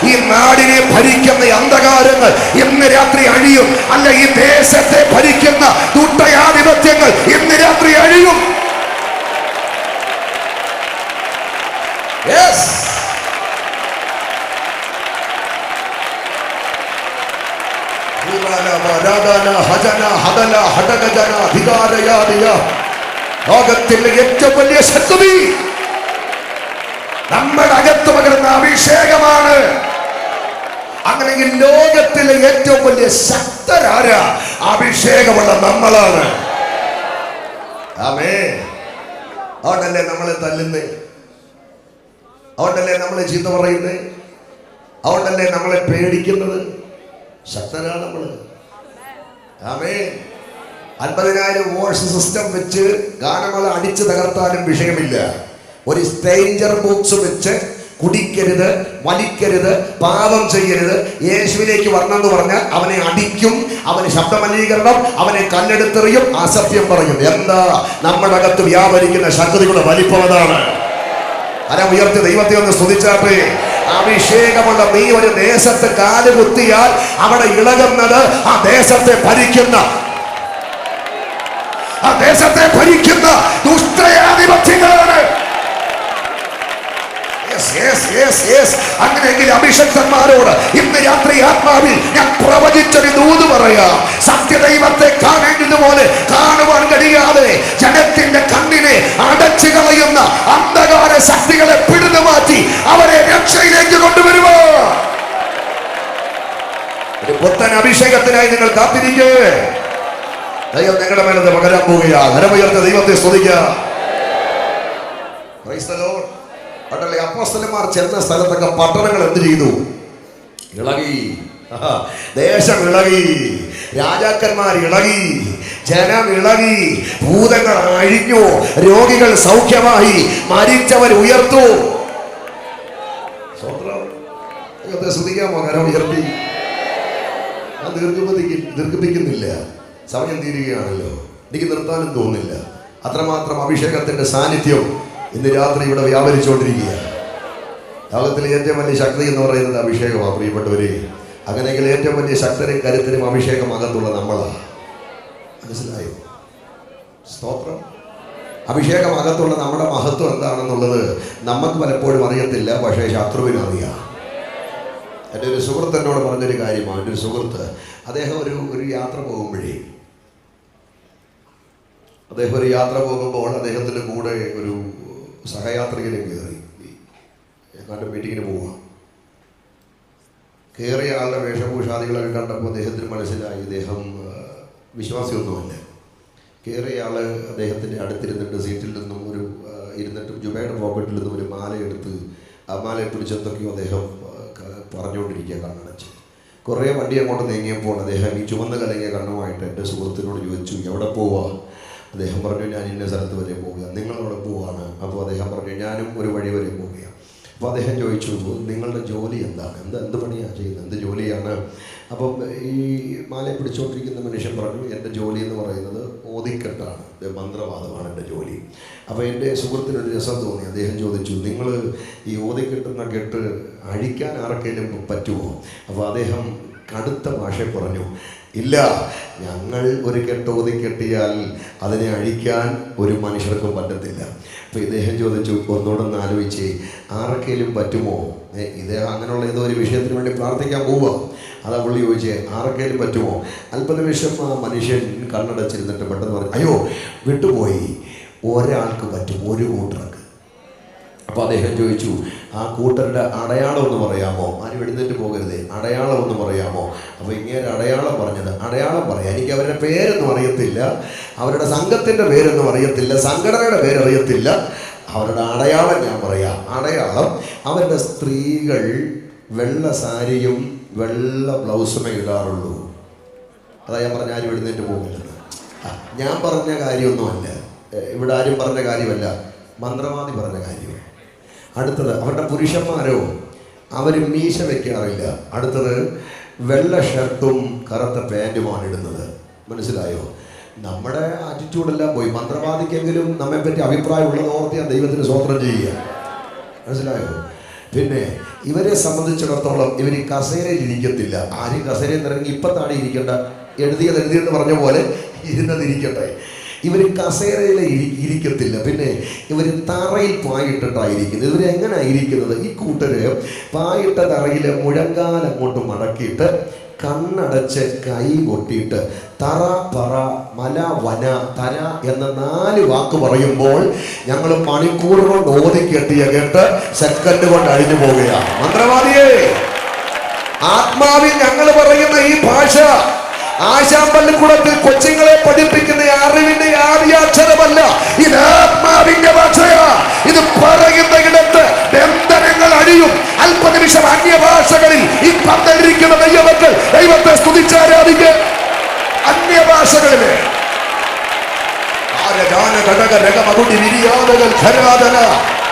ഈ നാടിനെ ഭരിക്കുന്ന അന്ധകാരങ്ങൾ ഇന്ന് രാത്രി അഴിയും. അല്ല, ഈ ദേശത്തെ ഭരിക്കുന്ന ദുഷ്ടയാധിപത്യങ്ങൾ ഇന്ന് രാത്രി അഴിയും. ലോകത്തിലെ ഏറ്റവും വലിയ ശക്തി നമ്മുടെ അകത്ത് പകരുന്ന അഭിഷേകമാണ്. അങ്ങനെയെങ്കിൽ ലോകത്തിലെ ഏറ്റവും വലിയ ശക്തരാരാ? അഭിഷേകമുള്ള നമ്മളാണ്. ആമേൻ. അതുകൊണ്ടല്ലേ നമ്മളെ തല്ലുന്നേ, അതുകൊണ്ടല്ലേ നമ്മളെ ചീത്ത പറയുന്നേ, അതുകൊണ്ടല്ലേ നമ്മളെ പേടിക്കുന്നത്. ശക്തരാണ് നമ്മള്. ആമേൻ. 50,000 വോൾട്സ് സിസ്റ്റം വെച്ച് ഗാനമേള അടിച്ചു തകർത്താലും വിഷയമില്ല. ഒരു സ്ട്രേഞ്ചർ ബോക്സ് വെച്ച് കുടിക്കരുത്, വലിക്കരുത്, പാപം ചെയ്യരുത്, യേശുവിലേക്ക് വരണമെന്ന് പറഞ്ഞാൽ അവനെ അടിക്കും, അവന് ശബ്ദമലിനീകരണം, അവനെ കല്ലെടുത്തെറിയും, അസത്യം പറയും. എന്താ നമ്മുടെ അകത്ത് വ്യാപരിക്കുന്ന ശക്തികളുടെ വലിപ്പം അതാണ്. അരം ഉയർത്തി ദൈവത്തെ ഒന്ന് സ്തുതിച്ചാട്ടെ. അഭിഷേകമുള്ള നീ ഒരു ദേശത്ത് കാല് കുത്തിയാൽ അവിടെ ഇളകുന്നത് ആ ദേശത്തെ ഭരിക്കുന്ന ദുഷ്ടയാധിപത്യങ്ങളാണ്. അങ്ങനെയെങ്കിൽ അഭിഷക്തന്മാരോട് ഇന്ന് രാത്രി ആത്മാവിൽ ഞാൻ പ്രവചിച്ചൊരു ദൂത് പറയാം. സത്യദൈവത്തെ കാണേണ്ടതുപോലെ കാണുവാൻ കഴിയാതെ ജനത്തിന്റെ കണ്ണിനെ അടച്ചു കളയുന്ന അന്ധകാര ശക്തികളെ പിടിച്ചു മാറ്റി അവരെ രക്ഷയിലേക്ക് കൊണ്ടുവരുക. ഒരു പുത്തൻ അഭിഷേകത്തിനായി നിങ്ങൾ കാത്തിരിക്കേ. ദൈവം നിങ്ങളുടെ മേലത് പകരാൻ പോവുകയാ. കരമുയർത്തി ദൈവത്തെ സ്തുതിക്കുക. Praise the Lord. അതല്ലേ അപ്പോസ്തലന്മാർ ചെന്ന സ്ഥലത്തൊക്കെ പട്ടണങ്ങൾ എന്ത് ചെയ്തു? ഇളകി. ദേശം ഇളകി, രാജാക്കന്മാർ ഇളകി, ജനം ഇളകി, ഭൂതങ്ങൾ അഴിഞ്ഞു, രോഗികൾ സൗഖ്യമായി, മരിച്ചവർ ഉയർത്തു. ശ്രദ്ധിക്കാമോ? കരം ഉയർത്തി. ദീർഘിപ്പിക്കുന്നില്ല, സമയം തീരുകയാണല്ലോ. എനിക്ക് നിർത്താനും തോന്നുന്നില്ല. അത്രമാത്രം അഭിഷേകത്തിന്റെ സാന്നിധ്യം ഇന്ന് രാത്രി ഇവിടെ വ്യാപരിച്ചുകൊണ്ടിരിക്കുക. ലോകത്തിലെ ഏറ്റവും വലിയ ശക്തി എന്ന് പറയുന്നത് അഭിഷേകമാണ് പ്രിയപ്പെട്ടവരെ. അങ്ങനെയെങ്കിൽ ഏറ്റവും വലിയ ശക്തരും കരുത്തരും അഭിഷേകം അകത്തുള്ള നമ്മളാണ്. മനസ്സിലായോ? സ്തോത്രം. അഭിഷേകം അകത്തുള്ള നമ്മുടെ മഹത്വം എന്താണെന്നുള്ളത് നമുക്ക് പലപ്പോഴും അറിയത്തില്ല, പക്ഷേ ശത്രുവിനറിയാം. എൻ്റെ ഒരു സുഹൃത്ത് എന്നോട് പറഞ്ഞൊരു കാര്യമാണ്. എൻ്റെ ഒരു സുഹൃത്ത്, അദ്ദേഹം ഒരു യാത്ര പോകുമ്പോൾ അദ്ദേഹത്തിൻ്റെ കൂടെ ഒരു സഹയാത്രികനും കയറി. എങ്ങാണ്ട് മീറ്റിങ്ങിന് പോവുക. കയറിയ ആളുടെ വേഷഭൂഷാദികളൊക്കെ കണ്ടപ്പോൾ അദ്ദേഹത്തിന് മനസ്സിലായി ഇദ്ദേഹം വിശ്വാസിയൊന്നുമല്ല. കയറിയ ആൾ അദ്ദേഹത്തിൻ്റെ അടുത്തിരുന്നിട്ട് സീറ്റിൽ നിന്നും ഇരുന്നിട്ട് ജുബയുടെ പോക്കറ്റിൽ നിന്നും ഒരു മാലയെടുത്ത് ആ മാലയെ പിടിച്ചെന്തൊക്കെയോ അദ്ദേഹം പറഞ്ഞുകൊണ്ടിരിക്കുക കണ്ണടച്ച്. കുറേ വണ്ടി അങ്ങോട്ട് നീങ്ങിയപ്പോൾ അദ്ദേഹം ഈ ചുവന്ന് കലങ്ങിയ കണ്ണുമായിട്ട് എൻ്റെ സുഹൃത്തിനോട് ചോദിച്ചു, എവിടെ പോവാ? അദ്ദേഹം പറഞ്ഞു, ഞാൻ ഇന്ന സ്ഥലത്ത് വരെ പോവുക. നിങ്ങളവിടെ പോവാണ്? അപ്പോൾ അദ്ദേഹം പറഞ്ഞു, ഞാനും ഒരു വഴി വരെ പോവുകയാണ്. അപ്പോൾ അദ്ദേഹം ചോദിച്ചു, നിങ്ങളുടെ ജോലി എന്താണ്? എന്ത് പണിയാണ് ചെയ്യുന്നത്? എന്ത് ജോലിയാണ്? അപ്പം ഈ മാല പിടിച്ചുകൊണ്ടിരിക്കുന്ന മനുഷ്യൻ പറഞ്ഞു, എൻ്റെ ജോലി എന്ന് പറയുന്നത് ഓതിക്കെട്ടാണ്, മന്ത്രവാദമാണ് എൻ്റെ ജോലി. അപ്പോൾ എൻ്റെ സുഹൃത്തിനൊരു രസം തോന്നി. അദ്ദേഹം ചോദിച്ചു, നിങ്ങൾ ഈ ഓതിക്കെട്ടുന്ന കെട്ട് അഴിക്കാൻ ആർക്കെങ്കിലും പറ്റുമോ? അപ്പോൾ അദ്ദേഹം കടുത്ത ഭാഷ പറഞ്ഞു, ഇല്ല, ഞങ്ങൾ ഒരു കെട്ടോതി കെട്ടിയാൽ അതിനെ അഴിക്കാൻ ഒരു മനുഷ്യർക്കും പറ്റത്തില്ല. അപ്പോൾ ഇദ്ദേഹം ചോദിച്ചു, ഒന്നുകൂടെ ആലോചിച്ചേ, ആർക്കെങ്കിലും പറ്റുമോ? ഇദ്ദേഹം അങ്ങനെയുള്ള ഏതോ ഒരു വിഷയത്തിന് വേണ്ടി പ്രാർത്ഥിക്കാൻ പോവുക. അതാ പുള്ളി ചോദിച്ചേ, ആർക്കെങ്കിലും പറ്റുമോ? അല്പനിമിഷം ആ മനുഷ്യൻ കണ്ണടച്ചിരുന്നിട്ട് പെട്ടെന്ന് പറഞ്ഞു, അയ്യോ വിട്ടുപോയി, ഒരാൾക്ക് പറ്റും, ഒരു കൂട്ടർക്ക്. അപ്പോൾ അദ്ദേഹം ചോദിച്ചു, ആ കൂട്ടരുടെ അടയാളം ഒന്ന് പറയാമോ? ആരും എഴുന്നേറ്റ് പോകരുതേ, അടയാളം ഒന്ന് പറയാമോ? അപ്പോൾ ഇങ്ങനെ അടയാളം പറഞ്ഞത്, അടയാളം പറയാം, എനിക്ക് അവരുടെ പേരൊന്നും അറിയത്തില്ല, അവരുടെ സംഘത്തിൻ്റെ പേരൊന്നും അറിയത്തില്ല, സംഘടനയുടെ പേരറിയത്തില്ല, അവരുടെ അടയാളം ഞാൻ പറയാം. അടയാളം, അവരുടെ സ്ത്രീകൾ വെള്ള സാരിയും വെള്ള ബ്ലൗസുമേ ഇടാറുള്ളൂ. അതാ ഞാൻ പറഞ്ഞ, ആരും എഴുന്നേറ്റ് പോകില്ലെന്ന്. ഞാൻ പറഞ്ഞ കാര്യമൊന്നുമല്ല, ഇവിടെ ആരും പറഞ്ഞ കാര്യമല്ല, മന്ത്രവാദി പറഞ്ഞ കാര്യമാണ്. അടുത്തത്, അവരുടെ പുരുഷന്മാരോ അവർ മീശ വയ്ക്കാറില്ല. അടുത്തത്, വെള്ള ഷർട്ടും കറുത്ത പാൻറ്റുമാണ് ഇടുന്നത്. മനസ്സിലായോ? നമ്മുടെ ആറ്റിറ്റ്യൂഡെല്ലാം പോയി. മന്ത്രവാദിക്കെങ്കിലും നമ്മെപ്പറ്റി അഭിപ്രായമുള്ളത് ഓർത്ത് ഞാൻ ദൈവത്തിന് സ്വോത്രം ചെയ്യുക. മനസ്സിലായോ? പിന്നെ ഇവരെ സംബന്ധിച്ചിടത്തോളം ഇവർ ഈ കസേരയിൽ ഇരിക്കത്തില്ല. ആരും കസേരയിൽ നിറങ്ങി ഇപ്പം താഴെ ഇരിക്കേണ്ട, എഴുതിയെന്ന് പറഞ്ഞ പോലെ ഇരുന്നതിരിക്കട്ടെ. ഇവർ കസേരയിൽ ഇരിക്കത്തില്ല. പിന്നെ ഇവർ തറയിൽ പായിട്ടിട്ടായിരിക്കുന്നത്. ഇവരെങ്ങനെയാണ് ഇരിക്കുന്നത്? ഈ കൂട്ടര് പായിട്ട തറയിൽ മുഴങ്കാൽ അങ്ങോട്ട് മടക്കിയിട്ട് കണ്ണടച്ച് കൈ കൊട്ടിയിട്ട് തറ, പറ, മല, വന, തര എന്ന 4 വാക്ക് പറയുമ്പോൾ ഞങ്ങൾ മണിക്കൂർ കൊണ്ട് ഓതി കേട്ട് സെക്കൻഡ് കൊണ്ട് അഴിഞ്ഞു പോവുകയാണ്. മന്ത്രവാദിയേ, ആത്മാവിൽ ഞങ്ങൾ പറയുന്ന ഈ ഭാഷ ആശാമ്പള്ളിക്കുളത്തിൽ കൊച്ചുങ്ങളെ പഠിപ്പിക്കുന്ന അറിവിന്റെ ആദ്യാക്ഷരമല്ല, ഇത് ആത്മാവിന്റെ ഭാഷയാ. ഇത് പറയുന്ന ഇടത്ത് ബന്ധനങ്ങൾ അഴിയും. അല്പനിമിഷം അന്യഭാഷകളിൽ ഈ പന്തലിരിക്കുന്ന ദൈവമക്കൾ ദൈവത്തെ സ്തുതിച്ചാരാധിക്കുക. അന്യഭാഷകളില്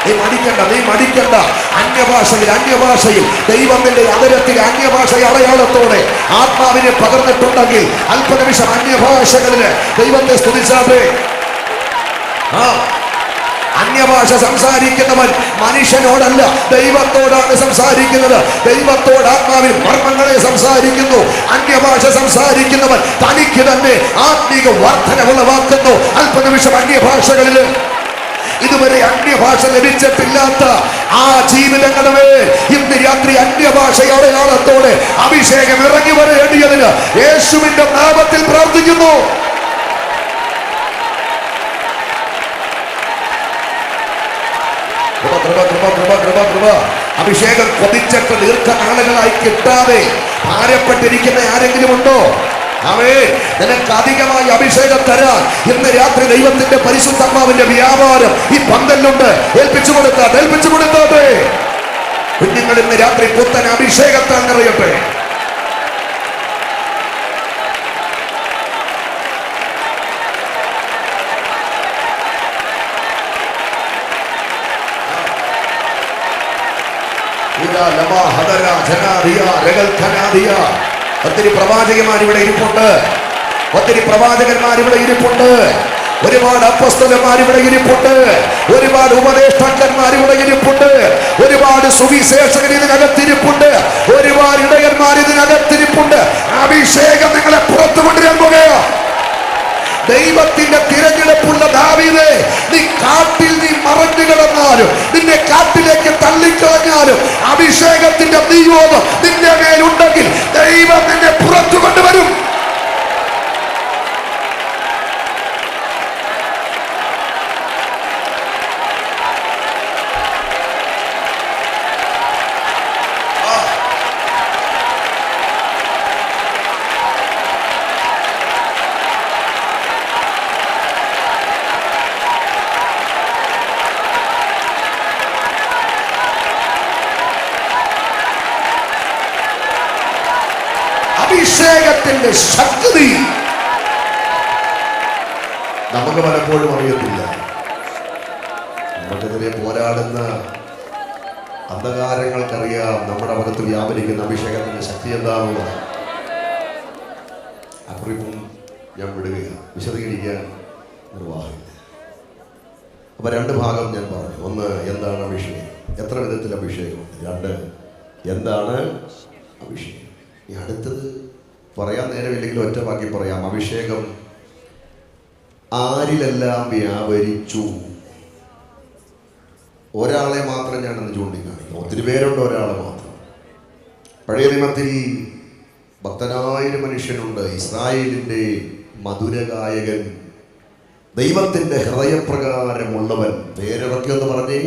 നീ മടിക്കണ്ട. അന്യഭാഷയിൽ ദൈവത്തിന്റെ അതരത്തിൽ അന്യഭാഷ അടയാളത്തോടെ ആത്മാവിനെ പകർന്നിട്ടുണ്ടെങ്കിൽ അല്പനിമിഷം അന്യഭാഷകളില് ദൈവത്തെ സ്തുതിച്ചാട്ടെ. അന്യഭാഷ സംസാരിക്കുന്നവൻ മനുഷ്യനോടല്ല, ദൈവത്തോടാണ് സംസാരിക്കുന്നത്. ദൈവത്തോട് ആത്മാവിൽ മർമ്മങ്ങളെ സംസാരിക്കുന്നു. അന്യഭാഷ സംസാരിക്കുന്നവൻ തനിക്ക് തന്നെ ആത്മീക വർധന ഉളവാക്കുന്നു. അല്പനിമിഷം അന്യഭാഷകളില് ഇതുവരെ അന്യഭാഷ ലഭിച്ചിട്ടില്ലാത്ത ആ ജീവിതങ്ങളെ ഇന്ന് രാത്രി അന്യഭാഷ അടയാളത്തോടെ അഭിഷേകം ഇറങ്ങി വരേണ്ടിയതിന് യേശുവിന്റെ നാമത്തിൽ പ്രാർത്ഥിക്കുന്നു. അഭിഷേകം കൊതിച്ചിട്ട് ദീർഘനാളുകളായി കിട്ടാതെ ഭാരപ്പെട്ടിരിക്കുന്ന ആരെങ്കിലും ഉണ്ടോ? അവേ, നിനക്ക് അധികമായി അഭിഷേകം തരാൻ ഇന്ന് രാത്രി ദൈവത്തിന്റെ പരിശുദ്ധാത്മാവിന്റെ വ്യാപാരം ഈ പന്തലിലുണ്ട്. ഏൽപ്പിച്ചു കൊടുത്താട്ടെ. കുഞ്ഞുങ്ങൾ ഇന്ന് രാത്രി പുത്തൻ അഭിഷേകത്താൽ നിറയട്ടെ. ഒത്തിരി പ്രവാചകന്മാർ ഇവിടെ ഇരിപ്പുണ്ട്. ഒരുപാട് അപ്പോസ്തലന്മാർ ഇവിടെ ഇരിപ്പുണ്ട്. ഒരുപാട് ഉപദേഷ്ടാക്കന്മാർ ഇവിടെ ഇരിപ്പുണ്ട്. ഒരുപാട് സുവിശേഷകർ ഇതിനകത്തിരിപ്പുണ്ട്. ഒരുപാട് ഇടയന്മാർ ഇതിനകത്തിരിപ്പുണ്ട്. അഭിഷേകം നിങ്ങളെ പുറത്തു കൊണ്ടുവരാൻ പോകുകയോ? ദൈവത്തിന്റെ തിരഞ്ഞെടുപ്പുള്ള ദാവീദേ, നീ കാട്ടിൽ മറഞ്ഞു കിടന്നാലും നിന്നെ കാട്ടിലേക്ക് തള്ളിക്കളഞ്ഞാലും അഭിഷേകത്തിന്റെ നിയോഗം നിന്റെ മേലുണ്ടെങ്കിൽ ദൈവം നിന്നെ പുറത്തു കൊണ്ടുവരും. ദൈവത്തിന്റെ ശക്തി നമുക്ക് പലപ്പോഴും അറിയത്തില്ല. നമുക്കെതിരെ പോരാടുന്ന അന്ധകാരങ്ങൾക്കറിയാം നമ്മുടെ അകത്ത് വ്യാപരിക്കുന്ന അഭിഷേകത്തിന്റെ ശക്തി എന്താണെന്നുള്ളത്. അപ്പുറം ഞാൻ വിടുകയാണ്, വിശദീകരിക്കാൻ നിർവാഹമില്ല. അപ്പൊ രണ്ട് ഭാഗം ഞാൻ പറഞ്ഞു. ഒന്ന്, എന്താണ് അഭിഷേകം, എത്ര വിധത്തിൽ അഭിഷേകമുണ്ട്. രണ്ട്, എന്താണ് അഭിഷേകം. ഈ അടുത്തത് പറയാൻ നേരമില്ലെങ്കിൽ ഒറ്റ വാക്കി പറയാം. അഭിഷേകം ആരിലെല്ലാം വ്യാപരിച്ചു. ഒരാളെ മാത്രം ഞാനത് ചൂണ്ടിക്കാണിക്കും. ഒത്തിരി പേരുണ്ട്, ഒരാളെ മാത്രം. പഴയ നിയമത്തിൽ ഭക്തനായൊരു മനുഷ്യനുണ്ട്, ഇസ്രായേലിന്റെ മധുരഗായകൻ, ദൈവത്തിന്റെ ഹൃദയപ്രകാരമുള്ളവൻ. പേരിറക്കിയെന്ന് പറഞ്ഞേ,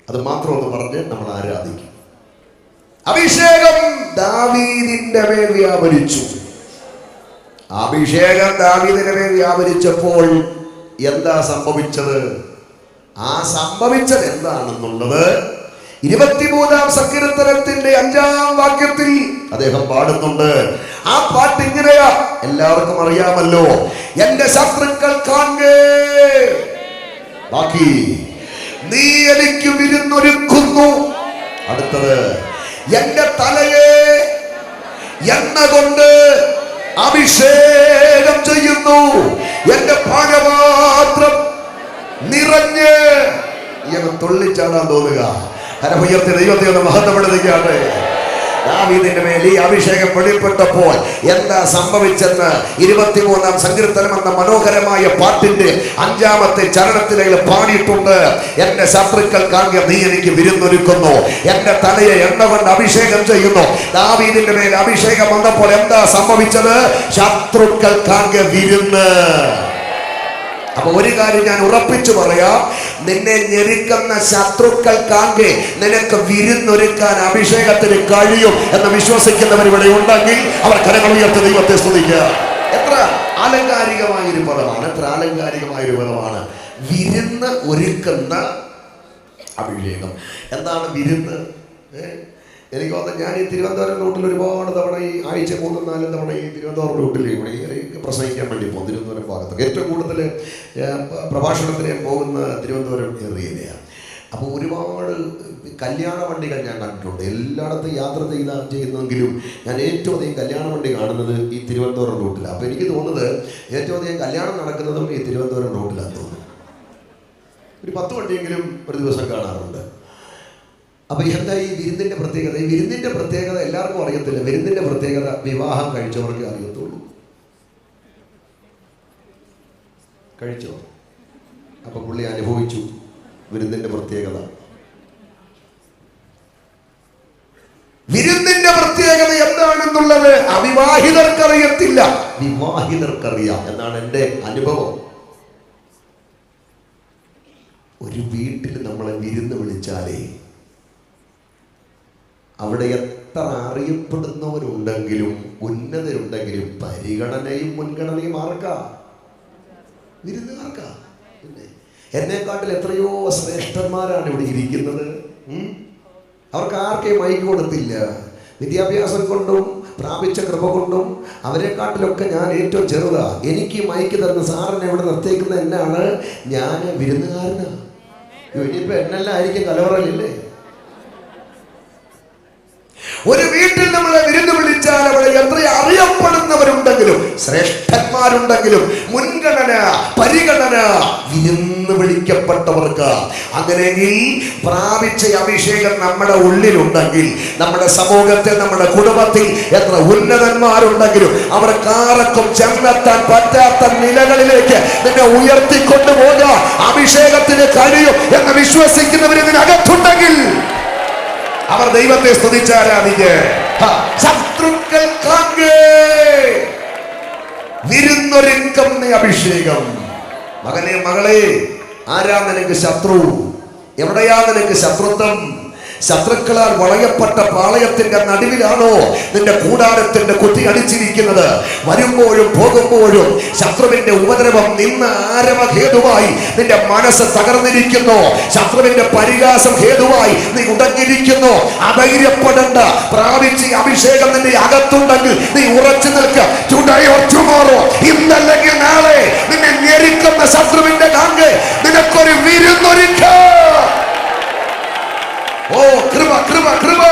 അത് മാത്രം ഒന്ന് പറഞ്ഞ് നമ്മൾ ആരാധിക്കും. അഭിഷേകം ദാവീദിന്റെ മേൽ വ്യാപരിച്ചു. അഭിഷേകം ദാവീദിന്റെ മേൽ വ്യാപരിച്ചപ്പോൾ എന്താ സംഭവിച്ചത്? ആ സംഭവിച്ചത് എന്താണെന്നുള്ളത് 23-ാം സങ്കീർത്തനത്തിന്റെ 5-ാം വാക്യത്തിൽ അദ്ദേഹം പാടുന്നുണ്ട്. ആ പാട്ട് ഇങ്ങനെയാ, എല്ലാവർക്കും അറിയാമല്ലോ. എന്റെ ശത്രുക്കൾ കാണേ, ബാക്കി നീ എനിക്ക് വിരുന്നൊരുക്കുന്നു. അടുത്തത്, എന്റെ തലയെ എണ്ണ കൊണ്ട് അഭിഷേകം ചെയ്യുന്നു. എന്റെ പാനപാത്രം നിറഞ്ഞ്. ഇങ്ങനെ തുള്ളിച്ചാടാൻ തോന്നുക. കരമുയർത്തി ദൈവത്തെ ഒന്ന് മഹത്വപ്പെടുത്തുകയാണ്. ദാവീദിന്റെ മേൽ ഈ അഭിഷേകം വെളിപ്പെട്ടപ്പോൾ എന്താ സംഭവിച്ചെന്ന് 23-ാം സങ്കീർത്തനം എന്ന മനോഹരമായ പാട്ടിന്റെ 5-ാമത്തെ ചരണത്തിലേക്ക് പാടിയിട്ടുണ്ട്. എന്റെ ശത്രുക്കൾ കാണുക, നീ എനിക്ക് വിരുന്നൊരുക്കുന്നു. എന്റെ തലയെ എണ്ണ കൊണ്ട് അഭിഷേകം ചെയ്യുന്നു. ദാവീദിന്റെ മേൽ അഭിഷേകം വന്നപ്പോൾ എന്താ സംഭവിച്ചത്? ശത്രുക്കൾ കാണുക, വിരുന്ന്. അപ്പൊ ഒരു കാര്യം ഞാൻ ഉറപ്പിച്ചു പറയാം, നിന്നെ ഞെരുക്കുന്ന ശത്രുക്കൾ കാണെ നിനക്ക് വിരുന്നൊരുക്കാൻ അഭിഷേകത്തിന് കഴിയും എന്ന് വിശ്വസിക്കുന്നവർ ഇവിടെ ഉണ്ടെങ്കിൽ അവർ കരങ്ങൾ ഉയർത്തി ദൈവത്തെ സ്തുതിക്കുക. എത്ര ആലങ്കാരികമായൊരു പദമാണ്, എത്ര ആലങ്കാരികമായൊരു പദമാണ് വിരുന്ന് ഒരുക്കുന്ന അഭിഷേകം. എന്താണ് വിരുന്ന്? എനിക്ക് തോന്നുന്നു, ഞാൻ ഈ തിരുവനന്തപുരം റൂട്ടിൽ ഒരുപാട് തവണ, ഈ ആഴ്ച 3-4 തവണ ഈ തിരുവനന്തപുരം റൂട്ടിൽ ഇവിടെ പ്രസംഗിക്കാൻ വേണ്ടി പോകും. തിരുവനന്തപുരം ഭാഗത്തൊക്കെ ഏറ്റവും കൂടുതൽ പ്രഭാഷണത്തിന് പോകുന്ന തിരുവനന്തപുരം ഏരിയയിലാണ്. അപ്പോൾ ഒരുപാട് കല്യാണ വണ്ടികൾ ഞാൻ കണ്ടിട്ടുണ്ട്. എല്ലായിടത്തും യാത്ര ചെയ്യുന്നെങ്കിലും ഞാൻ ഏറ്റവും അധികം കല്യാണ വണ്ടി കാണുന്നത് ഈ തിരുവനന്തപുരം റൂട്ടിലാണ്. അപ്പോൾ എനിക്ക് തോന്നുന്നത് ഏറ്റവും അധികം കല്യാണം നടക്കുന്നതും ഈ തിരുവനന്തപുരം റൂട്ടിലാണെന്ന് തോന്നുന്നു. ഒരു 10 വണ്ടിയെങ്കിലും ഒരു ദിവസം കാണാറുണ്ട്. അപ്പൊ എന്താ ഈ വിരുന്നിന്റെ പ്രത്യേകത? ഈ വിരുന്നിന്റെ പ്രത്യേകത എല്ലാവർക്കും അറിയത്തില്ല. വിരുന്നിന്റെ പ്രത്യേകത വിവാഹം കഴിച്ചവർക്ക് അറിയത്തുള്ളൂ. കഴിച്ചോ? അപ്പൊ പുള്ളി അനുഭവിച്ചു വിരുന്നിന്റെ പ്രത്യേകത. വിരുന്നിന്റെ പ്രത്യേകത എന്താണെന്നുള്ളത് അവിവാഹിതർക്കറിയത്തില്ല, വിവാഹിതർക്കറിയാം എന്നാണ് എൻ്റെ അനുഭവം. ഒരു വീട്ടിൽ നമ്മളെ വിരുന്ന് വിളിച്ചാലേ അവിടെ എത്ര അറിയപ്പെടുന്നവരുണ്ടെങ്കിലും ഉന്നതരുണ്ടെങ്കിലും പരിഗണനയും മുൻഗണനയും ആർക്കാ? വിരുന്നുകാർക്കാ. പിന്നെ എന്നെക്കാട്ടിൽ എത്രയോ ശ്രേഷ്ഠന്മാരാണ് ഇവിടെ ഇരിക്കുന്നത്. അവർക്ക് ആർക്കെയും മൈക്ക് കൊടുത്തില്ല. വിദ്യാഭ്യാസം കൊണ്ടും പ്രാപിച്ച കൃപ കൊണ്ടും അവരെക്കാട്ടിലൊക്കെ ഞാൻ ഏറ്റവും ചെറുതാ. എനിക്ക് മൈക്ക് തരുന്ന സാറിനെ ഇവിടെ നിർത്തിയേക്കുന്നത് എന്നാണ്, ഞാൻ വിരുന്നുകാരനാ. ഇനിയിപ്പോൾ എന്നെല്ലാം ആയിരിക്കും കലവറയില്ലേ? ഒരു വീട്ടിൽ നമ്മളെ വിരുന്ന് വിളിച്ചാൽ അവിടെ എത്ര അറിയപ്പെടുന്നവരുണ്ടെങ്കിലും ശ്രേഷ്ഠന്മാരുണ്ടെങ്കിലും മുൻഗണന, പരിഗണന വിരുന്ന് വിളിക്കപ്പെട്ടവർക്ക്. അങ്ങനെയെങ്കിൽ പ്രാപിച്ച അഭിഷേകം നമ്മുടെ ഉള്ളിലുണ്ടെങ്കിൽ, നമ്മുടെ സമൂഹത്തിൽ, നമ്മുടെ കുടുംബത്തിൽ എത്ര ഉന്നതന്മാരുണ്ടെങ്കിലും അവർക്കാർക്കും ചെന്നെത്താൻ പറ്റാത്ത നിലകളിലേക്ക് നിന്നെ ഉയർത്തിക്കൊണ്ടുപോകാൻ അഭിഷേകത്തിന് കഴിയും എന്ന് വിശ്വസിക്കുന്നവർ ഇതിനകത്തുണ്ടെങ്കിൽ അവർ ദൈവത്തെ സ്തുതിച്ചാരാധിക്ക്. ശത്രുക്കൾ വിരുന്നൊരുക്കുന്ന അഭിഷേകം. മകനെ, മകളെ, ആരാ നിനക്ക് ശത്രു? എവിടെയാ നിനക്ക് ശത്രുത്വം? ശത്രുക്കളാൽ വളയപ്പെട്ട പാളയത്തിന്റെ നടുവിലാണോ നിന്റെ കൂടാരത്തിന്റെ കുറ്റി അടിച്ചിരിക്കുന്നത്? വരുമ്പോഴും പോകുമ്പോഴും ശത്രുവിന്റെ ഉപദ്രവം നിന്ന് ആരവ ഹേതുവായി നിന്റെ മനസ്സ് തകർന്നിരിക്കുന്നു. ശത്രുവിന്റെ പരിഹാസം ഹേതുവായി നീ ഉടഞ്ഞിരിക്കുന്നു. അധൈര്യപ്പെടേണ്ട. പ്രാപിച്ച് അഭിഷേകം നിന്റെ അകത്തുണ്ടെങ്കിൽ നീ ഉറച്ചു നിൽക്കുക. Today or tomorrow, ഇന്നല്ലെങ്കിൽ നാളെ നിന്നെ ഞെരിക്കുന്ന ശത്രുവിന്റെ കാങ്ക് നിനക്കൊരു വിരുന്നൊരുക്ക. ഓ കൃപ കൃപ കൃപ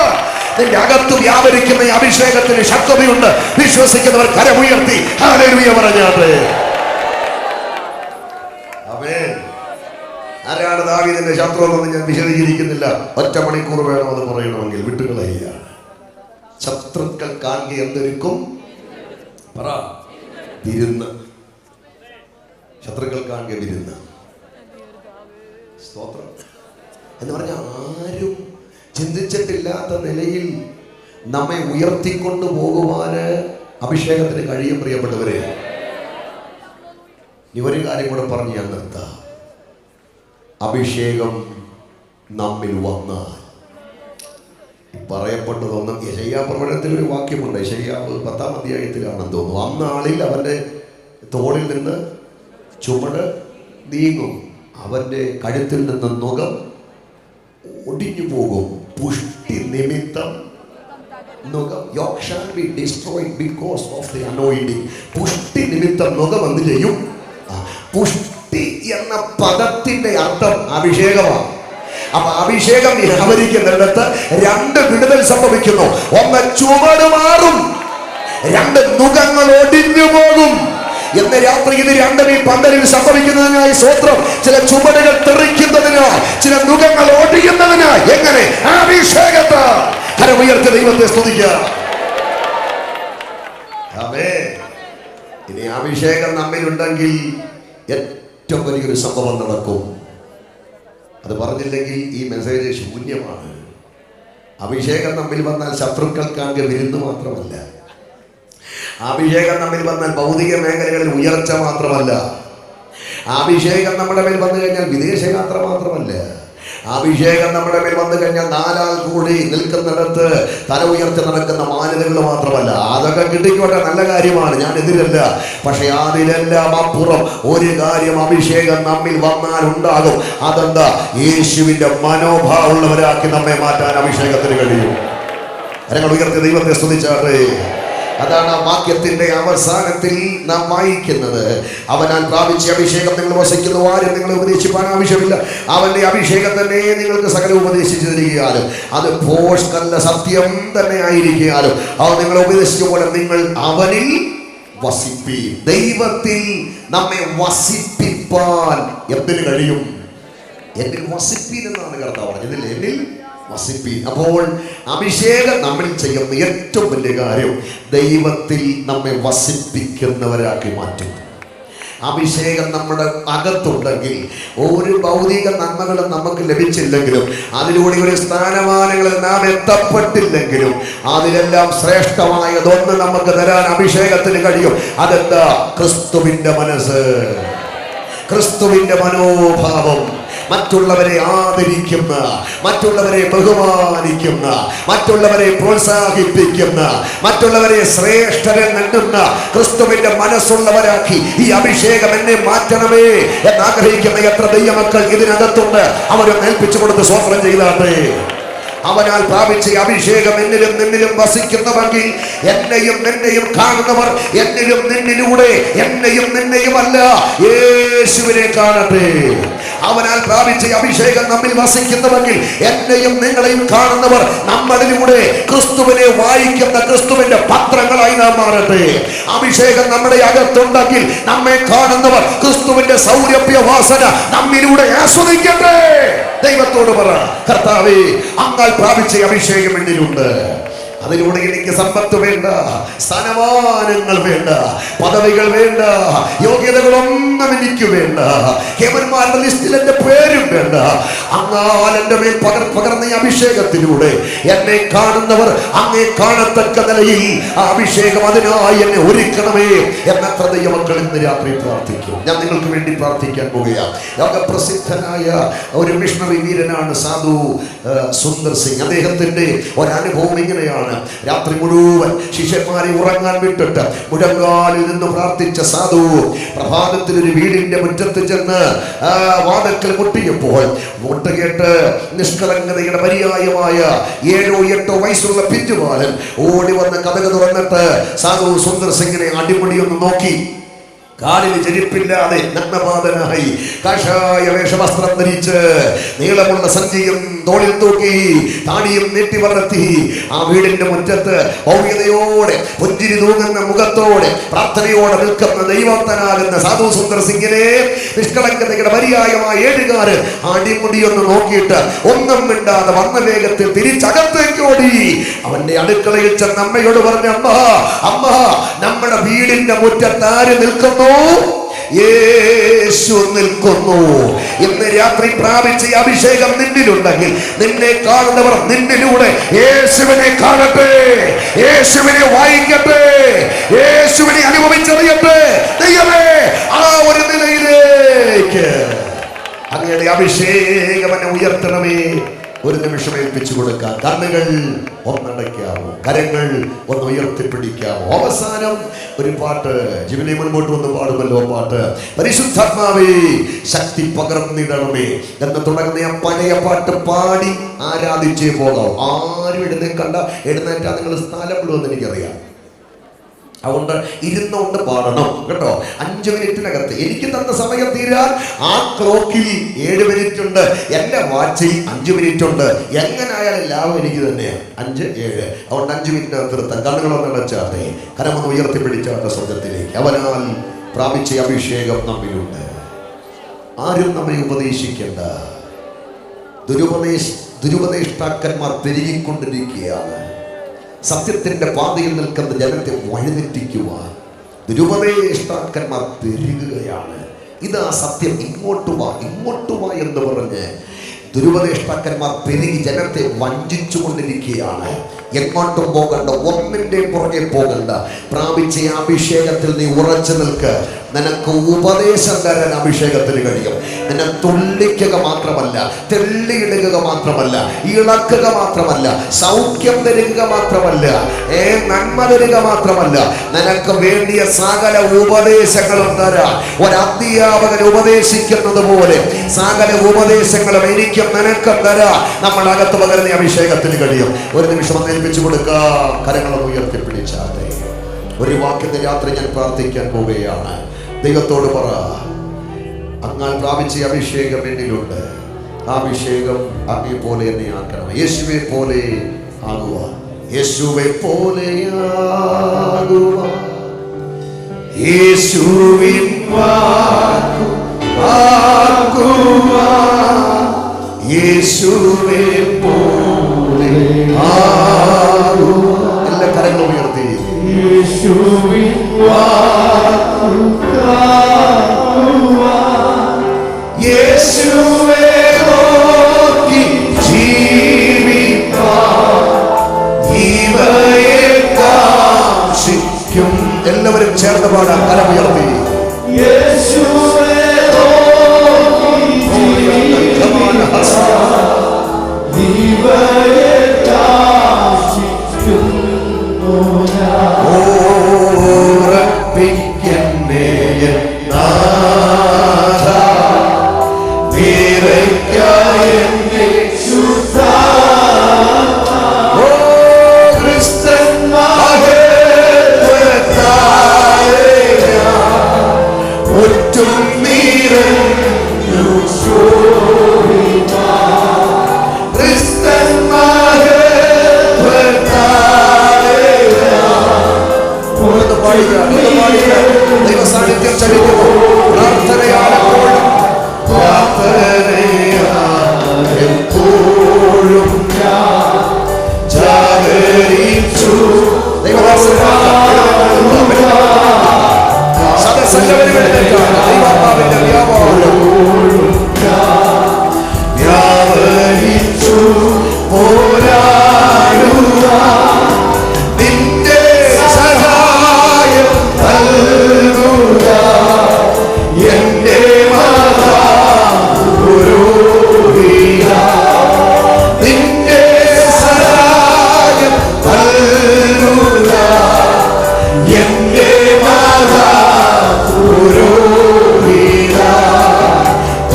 നിന്റെ അകത്ത് വ്യാപരിക്കുന്ന ഈ അഭിഷേകത്തിന് ശക്തതയുണ്ട്. വിശ്വസിക്കുന്നവർ കരമുയർത്തി ഹല്ലേലൂയ പറഞ്ഞാട്ടെ. ആമേൻ. ആരാണ് ദാവീദിന്റെ ശത്രു എന്ന് ഞാൻ വിശദീകരിക്കുന്നില്ല. ഒറ്റ മണിക്കൂർ വേണം അത് പറയണമെങ്കിൽ. വിട്ടുകളയുക. ശത്രുക്കൾ കാണുക എന്തൊരുക്കും? പറ. വിരുന്ന്. ശത്രുക്കൾ കാണുക വിരുന്ന്. സ്തോത്രം എന്ന് പറഞ്ഞാൽ ആരും ചിന്തിച്ചിട്ടില്ലാത്ത നിലയിൽ നമ്മെ ഉയർത്തിക്കൊണ്ടു പോകുവാന് അഭിഷേകത്തിന് കഴിയും. പ്രിയപ്പെട്ടവരെ, ഈ ഒരു കാര്യം കൂടെ പറഞ്ഞ് ഞാൻ നിർത്താം. അഭിഷേകം നമ്മിൽ വന്നാൽ പറയപ്പെട്ടതൊന്നും യെശയ്യാ പ്രവചനത്തിൽ ഒരു വാക്യമുണ്ട്. യെശയ്യാവ് 10-ാം അധ്യായത്തിലാണെന്ന് തോന്നുന്നു. അന്നാളിൽ അവന്റെ തോളിൽ നിന്ന് ചുമട് നീങ്ങും, അവന്റെ കഴുത്തിൽ നിന്ന് നുകം ഒടിഞ്ഞു പോകും. പുഷ്ടി നിമിത്തം നുകം shall be destroyed because of the anointing. പുഷ്ടി നിമിത്തം നുകം എന്ത് ചെയ്യും? പുഷ്ടി എന്ന പദത്തിന്റെ അർത്ഥം അഭിഷേകമാണ്. അപ്പൊ അഭിഷേകം വ്യാപരിക്കുന്നിടത്ത് രണ്ട് വിടുതൽ സംഭവിക്കുന്നു. ഒന്ന് ചുവട് മാറും, രണ്ട് നുകങ്ങൾ ഒടിഞ്ഞു പോകും. എന്ന് രാത്രി ഇത് രണ്ടും ഈ പന്തലിൽ സംഭവിക്കുന്നതിനായി സ്തോത്രം. ചില ചുവടുകൾ തെറിക്കുന്നതിനായി, ചില നുകങ്ങൾ ഒടിയുന്നതിനായി. എങ്ങനെ? അഭിഷേകത്തെ കരമുയർത്തി ദൈവത്തെ സ്തുതിക്കുക. ആമേൻ. ഇനി അഭിഷേകം നമ്മിലുണ്ടെങ്കിൽ ഏറ്റവും വലിയൊരു സംഭവം നടക്കും. അത് പറഞ്ഞില്ലെങ്കിൽ ഈ മെസ്സേജ് ശൂന്യമാണ്. അഭിഷേകം നമ്മിൽ വന്നാൽ ശത്രുക്കൾക്കാകെ വിരുന്ന് മാത്രമല്ല, അഭിഷേകം നമ്മിൽ വന്നാൽ ഭൗതിക മേഖലകളിൽ ഉയർച്ച മാത്രമല്ല, അഭിഷേകം നമ്മുടെ മേൽ വന്നു കഴിഞ്ഞാൽ വിദേശയാത്ര മാത്രമല്ല, അഭിഷേകം നമ്മുടെ മേൽ വന്നു കഴിഞ്ഞാൽ നാലാൾ കൂടി നിൽക്കുന്നിടത്ത് തല ഉയർത്തി നടക്കുന്ന മാന്യതകൾ മാത്രമല്ല. അതൊക്കെ കിട്ടിക്കോട്ടെ, നല്ല കാര്യമാണ്, ഞാൻ എതിരല്ല. പക്ഷെ അതിലെല്ലാം അപ്പുറം ഒരു കാര്യം അഭിഷേകം നമ്മിൽ വന്നാൽ ഉണ്ടാകും. അതെന്താ? യേശുവിന്റെ മനോഭാവമുള്ളവരാക്കി നമ്മെ മാറ്റാൻ അഭിഷേകത്തിന് കഴിയും. ഞങ്ങൾ ഉയർത്തി ദൈവത്തെ സ്തുതിച്ചാട്ടെ. അതാണ് ആ വാക്യത്തിന്റെ അവസാനത്തിൽ നാം വായിക്കുന്നത്. അവനാൽ പ്രാപിച്ച അഭിഷേകം നിങ്ങൾ വസിക്കുന്നു, ആരും നിങ്ങളെ ഉപദേശിപ്പാൻ ആവശ്യമില്ല. അവന്റെ അഭിഷേകം തന്നെ നിങ്ങൾക്ക് സകലം ഉപദേശിച്ചു തരികയാലും അത് പോഷകല്ല സത്യം തന്നെ ആയിരിക്കാലും അത് നിങ്ങളെ ഉപദേശിക്കുമ്പോൾ നിങ്ങൾ അവനിൽ വസിപ്പീൻ. ദൈവത്തിൽ നമ്മെ വസിപ്പിപ്പാൻ എന്തിനു കഴിയും? എന്നിൽ വസിപ്പീൻ എന്നാണ് കർത്താവ് പറഞ്ഞത്. എന്നിൽ വസിപ്പീൻ. അപ്പോൾ അഭിഷേകം നമ്മൾ ചെയ്യുന്ന ഏറ്റവും വലിയ കാര്യം ദൈവത്തിൽ നമ്മെ വസിപ്പിക്കുന്നവരാക്കി മാറ്റും. അഭിഷേകം നമ്മുടെ അകത്തുണ്ടെങ്കിൽ ഒരു ഭൗതിക നന്മകളും നമുക്ക് ലഭിച്ചില്ലെങ്കിലും, അതിലൂടെ ഒരു സ്ഥാനമാനങ്ങളിൽ നാം എത്തപ്പെട്ടില്ലെങ്കിലും, അതിലെല്ലാം ശ്രേഷ്ഠമായതൊന്ന് നമുക്ക് തരാൻ അഭിഷേകത്തിന് കഴിയും. അതെന്താ? ക്രിസ്തുവിന്റെ മനസ്സ്, ക്രിസ്തുവിന്റെ മനോഭാവം. മറ്റുള്ളവരെ ആദരിക്കുന്ന, മറ്റുള്ളവരെ ബഹുമാനിക്കുന്ന, മറ്റുള്ളവരെ പ്രോത്സാഹിപ്പിക്കുന്ന, മറ്റുള്ളവരെ ശ്രേഷ്ഠരെ നൽകുന്ന ക്രിസ്തുവിന്റെ മനസ്സുള്ളവരാക്കി ഈ അഭിഷേകം എന്നെ മാറ്റണമേ എന്നാഗ്രഹിക്കുന്ന എത്ര ദൈവമക്കൾ ഇതിനകത്തുണ്ട്. അവരെ ഏൽപ്പിച്ചു കൊടുത്ത് സ്തോത്രം ചെയ്താട്ടെ. അവനാൽ പ്രാപിച്ച അഭിഷേകം എന്നിലും നിന്നിലും വസിക്കുന്നുവെങ്കിൽ എന്നെയും നിന്നെയും കാണുന്നവർ എന്നിലും നിന്നിലൂടെ എന്നെയും നിന്നെയുമല്ല യേശുവിനെ കാണട്ടെ. അവനാൽ പ്രാപിച്ച അഭിഷേകം നമ്മിൽ വസിക്കുന്നുവെങ്കിൽ എന്നെയും നിങ്ങളെയും കാണുന്നവർ നമ്മളിലൂടെ ക്രിസ്തുവിനെ വായിക്കുന്ന ക്രിസ്തുവിന്റെ പത്രങ്ങളായി നാം മാറട്ടെ. അഭിഷേകം നമ്മുടെ അകത്തുണ്ടെങ്കിൽ നമ്മെ കാണുന്നവർ ക്രിസ്തുവിന്റെ സൗരഭ്യ വാസന നമ്മിലൂടെ ആസ്വദിക്കട്ടെ. ദൈവത്തോട് പറ, കർത്താവേ, അങ്ങാൽ പ്രാപിച്ച അഭിഷേകം എന്നിലുണ്ട്, അതിലൂടെ എനിക്ക് സമ്പത്ത് വേണ്ട, സ്ഥാനമാനങ്ങൾ വേണ്ട, പദവികൾ വേണ്ട, യോഗ്യതകളൊന്നും എനിക്ക് വേണ്ട, കേവന്മാരുടെ ലിസ്റ്റിൽ എന്റെ പേരും വേണ്ട. അങ്ങാൽ എന്റെ മേൽ പകർന്ന ഈ അഭിഷേകത്തിലൂടെ എന്നെ കാണുന്നവർ അങ്ങേ കാണത്തക്ക നിലയിൽ ആ അഭിഷേകം അതിനായി എന്നെ ഒരുക്കണമേ എന്നത്ര ദൈവമക്കൾ ഇന്ന് രാത്രി പ്രാർത്ഥിക്കും. ഞാൻ നിങ്ങൾക്ക് വേണ്ടി പ്രാർത്ഥിക്കാൻ പോകുകയാണ്. ലോകപ്രസിദ്ധനായ ഒരു മിഷണറി വീരനാണ് സാധു സുന്ദർ സിംഗ്. അദ്ദേഹത്തിന്റെ ഒരനുഭവം ഇങ്ങനെയാണ്. രാത്രി മുഴുവൻ ശിഷ്യന്മാരെ ഉറങ്ങാൻ വിട്ടിട്ട് മുഴങ്കാലിൽ നിന്ന് പ്രാർത്ഥിച്ച സാധു പ്രഭാതത്തിൽ ഒരു വീടിന്റെ മുറ്റത്ത് ചെന്ന് വാതിൽക്കൽ മുട്ടിയപ്പോൾ മുട്ടുകേട്ട് നിഷ്കളങ്കതയുടെ പര്യായമായ 7 or 8 വയസ്സുള്ള പിഞ്ചുബാലൻ ഓടി വന്ന് കതക് തുറന്നിട്ട് സാധു സുന്ദർ സിംഗിനെ അടിമുടിയൊന്ന് നോക്കി. കാലിന് ചെരുപ്പില്ലാതെ നഗ്നപാതനായി കാഷായ വേഷവസ്ത്രം ധരിച്ച് നീളമുള്ള സഞ്ചിയും തോളിൽ തൂക്കി താടിയും നീട്ടി വളർത്തി ആ വീടിന്റെ മുറ്റത്ത് ഭൗമ്യതയോടെ പുഞ്ചിരി തൂങ്ങുന്ന മുഖത്തോടെ പ്രാർത്ഥനയോടെ നിൽക്കുന്ന ദൈവത്തനാകുന്ന സാധു സുന്ദർ സിംഗിനെ നിഷ്കളങ്കതയുടെ പര്യായമായ 7 അടിമുടിയൊന്ന് നോക്കിയിട്ട് ഒന്നും മിണ്ടാതെ വന്ന വേഗത്തിൽ തിരിച്ചകത്തേക്ക് ഓടി അവന്റെ അടുക്കളയിൽ ചെന്ന് അമ്മയോട് പറഞ്ഞ, അമ്മ നമ്മുടെ വീടിന്റെ മുറ്റത്ത് ആര് നിൽക്കുന്നു? യേശു നിൽക്കുന്നു. ഇന്ന് രാത്രി പ്രാപിച്ച അഭിഷേകം നിന്നിലുണ്ടെങ്കിൽ നിന്നെ കാണുന്നവർ നിന്നിലൂടെ യേശുവിനെ കാണട്ടെ, യേശുവിനെ വായിക്കട്ടെ, യേശുവിനെ അനുഭവിച്ചറിയട്ടെ. ദൈവമേ, ആ ഒരു നിലയിലേക്ക് അങ്ങയുടെ അഭിഷേകം എന്നെ ഉയർത്തണമേ. ഒരു നിമിഷം ഏൽപ്പിച്ചു കൊടുക്കാം. കണ്ണുകൾ ഒന്നടയ്ക്കാമോ, കരങ്ങൾ ഒന്ന് ഉയർത്തിപ്പിടിക്കാമോ. അവസാനം ഒരു പാട്ട് ജിബിലി മുൻപോട്ട് വന്ന് പാടുമല്ലോ പാട്ട്, പരിശുദ്ധാത്മാവേ ശക്തി പകർന്നിടണമേ എന്ന് തുടങ്ങുന്ന ആ പഴയ പാട്ട് പാടി ആരാധിച്ചേ പോകാം. ആരും എഴുന്നേറ്റാ നിങ്ങൾ സ്ഥലം വിടുമെന്ന് എനിക്കറിയാം. അതുകൊണ്ട് ഇരുന്നുകൊണ്ട് പാടണം കേട്ടോ. 5 മിനിറ്റിനകത്ത് എനിക്ക് തന്ന സമയം തീരാൻ ആ ക്ലോക്കിൽ 7 മിനിറ്റ് ഉണ്ട്, എന്റെ വാച്ചിൽ 5 മിനിറ്റ് ഉണ്ട്. എങ്ങനായാലും ലാഭം എനിക്ക് തന്നെയാണ്. 5, 7. അതുകൊണ്ട് 5 മിനിറ്റിനകത്ത് നിർത്താൻ. കണ്ണുകളൊന്നും അടച്ചാതെ കരമൊന്ന് ഉയർത്തിപ്പിടിച്ചാത്ത സ്വർഗത്തിലേക്ക്. അവനാൽ പ്രാപിച്ച അഭിഷേകം നമ്മിലുണ്ട്. ആരും നമ്മെ ഉപദേശിക്കേണ്ട. ദുരുപദേഷ്ടാക്കന്മാർ പെരുകിക്കൊണ്ടിരിക്കുകയാണ്. സത്യത്തിന്റെ പാതയിൽ നിൽക്കുന്ന ജനത്തെ വഴിതെറ്റിക്കുവാൻ ദുരുപദേഷ്ടാക്കന്മാർ പെരുകുകയാണ്. ഇതാ സത്യം, ഇങ്ങോട്ട് വാ എന്ന് പറഞ്ഞ് ദുരുപദേഷ്ടാക്കന്മാർ പെരുകി ജനത്തെ വഞ്ചിച്ചു കൊണ്ടിരിക്കുകയാണ്. എങ്ങോട്ടും പോകണ്ട, ഒന്നിൻ്റെ പുറകെ പോകണ്ട. പ്രാപിച്ച അഭിഷേകത്തിൽ നീ ഉറച്ചു നിൽക്ക്. നിനക്ക് ഉപദേശം തരാൻ അഭിഷേകത്തിന് കഴിയും. നിന്നെ തുള്ളിക്കുക മാത്രമല്ല, തെള്ളിയിടുക മാത്രമല്ല, ഇളക്കുക മാത്രമല്ല, സൗഖ്യം തരുക മാത്രമല്ല, നന്മ തരുക മാത്രമല്ല, നിനക്ക് വേണ്ടിയ സകല ഉപദേശങ്ങളും തരാൻ ഒരു അധ്യാപകൻ ഉപദേശിക്കുന്നത് പോലെ സകല ഉപദേശങ്ങളും എനിക്കും നിനക്കും തരാൻ നമ്മുടെ അകത്ത് പകരുന്ന അഭിഷേകത്തിന് കഴിയും. ഒരു നിമിഷം ഏൽപ്പിച്ചു കൊടുക്കാം. കരങ്ങളൊന്ന് ഉയർത്തിപ്പിടിച്ചാതെ ഒരു വാക്കിന്റെ രാത്രി ഞാൻ പ്രാർത്ഥിക്കാൻ പോവുകയാണ്. ദൈവത്തോട് പറ, അങ്ങാൽ പ്രാപിച്ച അഭിഷേകം എന്നിലുണ്ട്. ആ അഭിഷേകം അങ്ങേ പോലെ എന്നെ ആക്കണം. യേശുവെ പോലെ ആകുക, യേശുവെ പോലെ ആകുക, യേശുവിൻ വാക്കു ആകുക, യേശുവെ പോലെ ആകുക. എല്ലാ കരങ്ങളും ഉയർത്തി യേശുവിൻ യേശുവേ നോക്കി ജീവിപ്പാൻ ഇവയെ കാക്ഷിക്കും. എല്ലാവരും ചേർന്ന് പാടാം. കരമുയർത്തി യേശുവേ നോക്കി ജീവിപ്പാൻ ഇവയെ കാക്ഷിക്കും. ദൈവസാന്നിധ്യം ചലിക്കുന്നു. പ്രാർത്ഥനയാലെപ്പോഴും ജാഗരിച്ചു എല്ലാവരും എഴുന്നേൽക്കാം. ദൈവാത്മാവിന്റെ വ്യാപാരം വ്യാപരിച്ചു പോരാടുക നിന്റെ സഹായം നൽകുക എന്റെ മഹാപുരോഹിത നിന്റെ സഹായം നൽകുക എന്റെ മഹാപുരോഹിത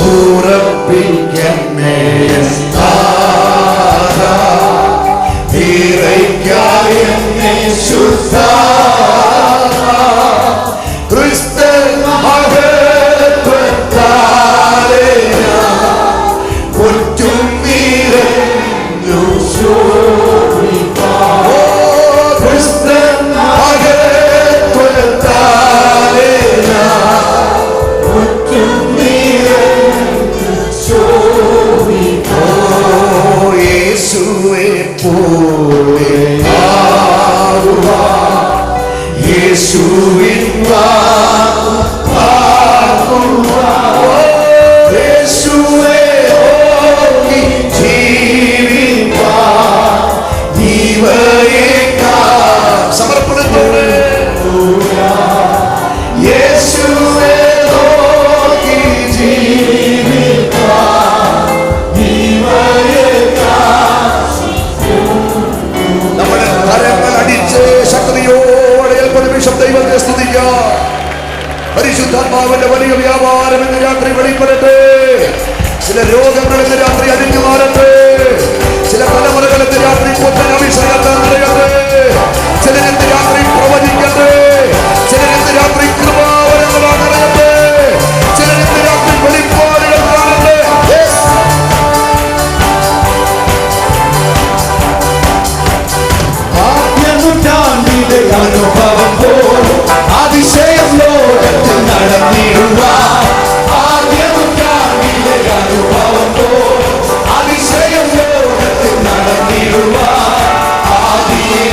ഉറപ്പിക്കണേ ധീരയ്ക്കായെന്നെ ശുദ്ധ ക്രിസ്തൻ മഹത്വത്താലെ മുറ്റും നിറഞ്ഞു ശോഭിപ്പാൻ. ഓ ക്രിസ്തൻ മഹത്വത്താലെ മുറ്റും നിറഞ്ഞു ശോഭിപ്പാൻ. ഓ യേശുവേ പോലെ ആകുവാൻ യേശുവിൻ യേശുവേ നോക്കി ജീവിപ്പാൻ ജീവയേക്കാൾ സമർപ്പണത്തോടെ യേശുവേ നോക്കി ജീവിപ്പാൻ ജീവയേക്കാൾ. നമ്മുടെ കരങ്ങൾ അടിച്ച് ശക്തിയോടെ നിമിഷം ദൈവത്തെ സ്തുതിക്കാം. പരിശുദ്ധാത്മാവിന്റെ വലിയ വ്യാപാരം ഇന്ന് രാത്രി വെളിപ്പെടട്ടെ. ചില രോഗങ്ങൾ ഇന്ന് രാത്രി അടിഞ്ഞു മാറട്ടെ. ചില തലമുറകൾ ഇന്ന് രാത്രി പുത്തൻ അഭിഷേകത്താൽ നിറയട്ടെ. ചിലരിന്ന് രാത്രി പ്രവചിക്കട്ടെ. ചിലരിന്ന് രാത്രി കൃപാവരങ്ങളാൽ നിറയട്ടെ. ചിലരിന്ന് രാത്രി വെളിപ്പാടുകൾ കാണട്ടെ. ആദ്യനൂറ്റാണ്ടിലെ അനുഭവം പോലും അതിശയം ലോകത്തിൽ നടന്നിടുവാൻ. ആദ്യനൂറ്റാണ്ടിലെ അനുഭവം പോലും അതിശയം ലോകത്തിൽ നടന്നിടുവാൻ. ആദിയെ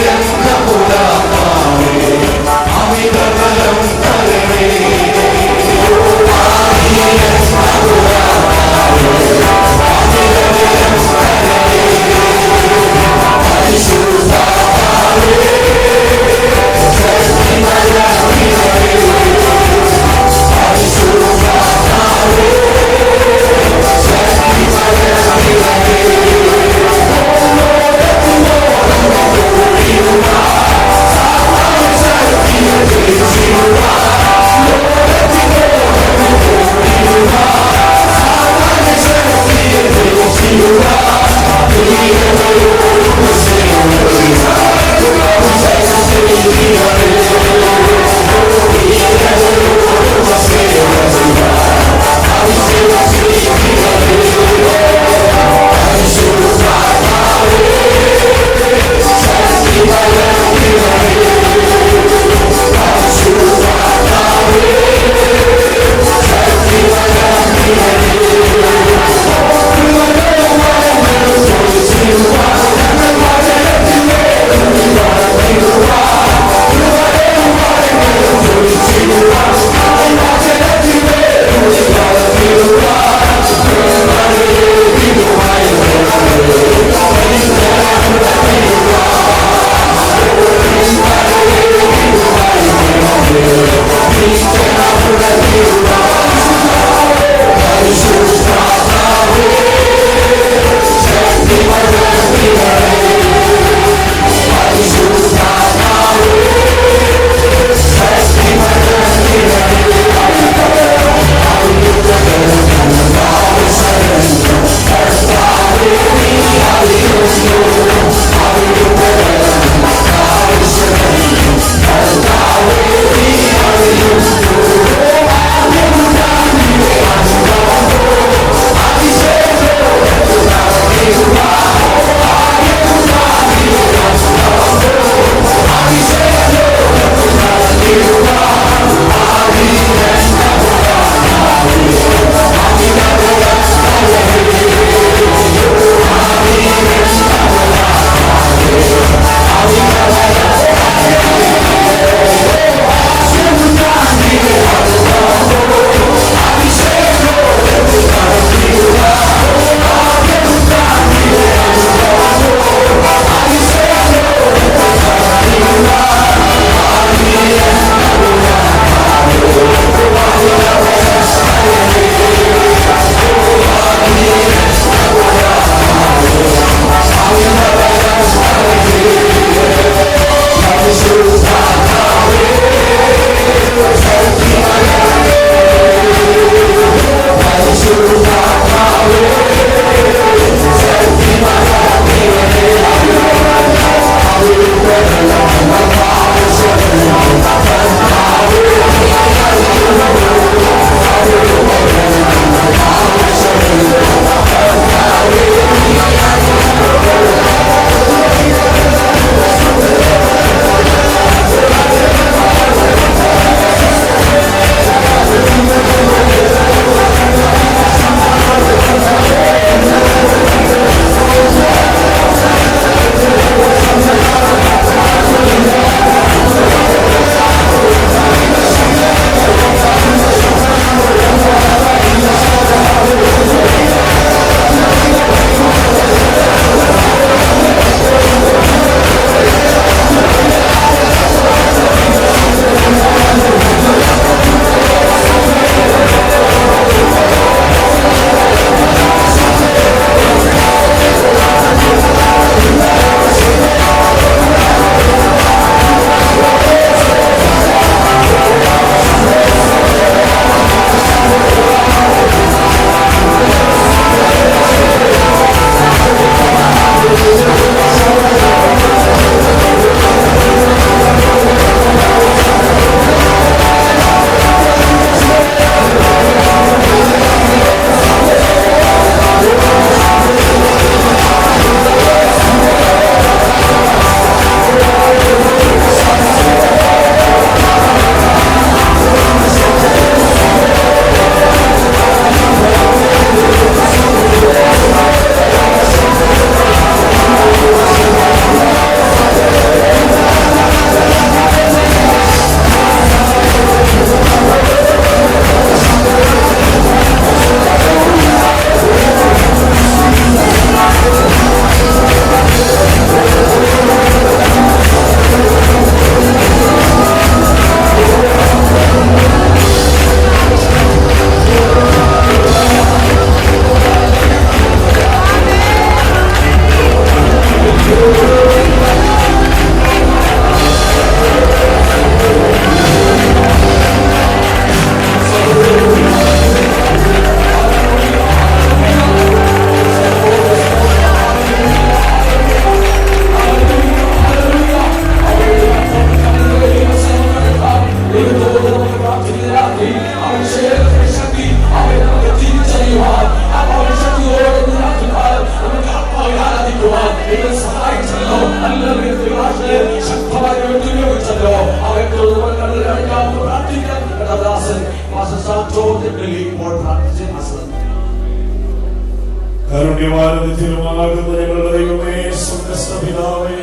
ഭാഗ്യവാനത്തിലുമാകുന്ന ഞങ്ങളുടെ ദൈവമേ, സ്വർഗ്ഗസ്ഥപിതാവേ,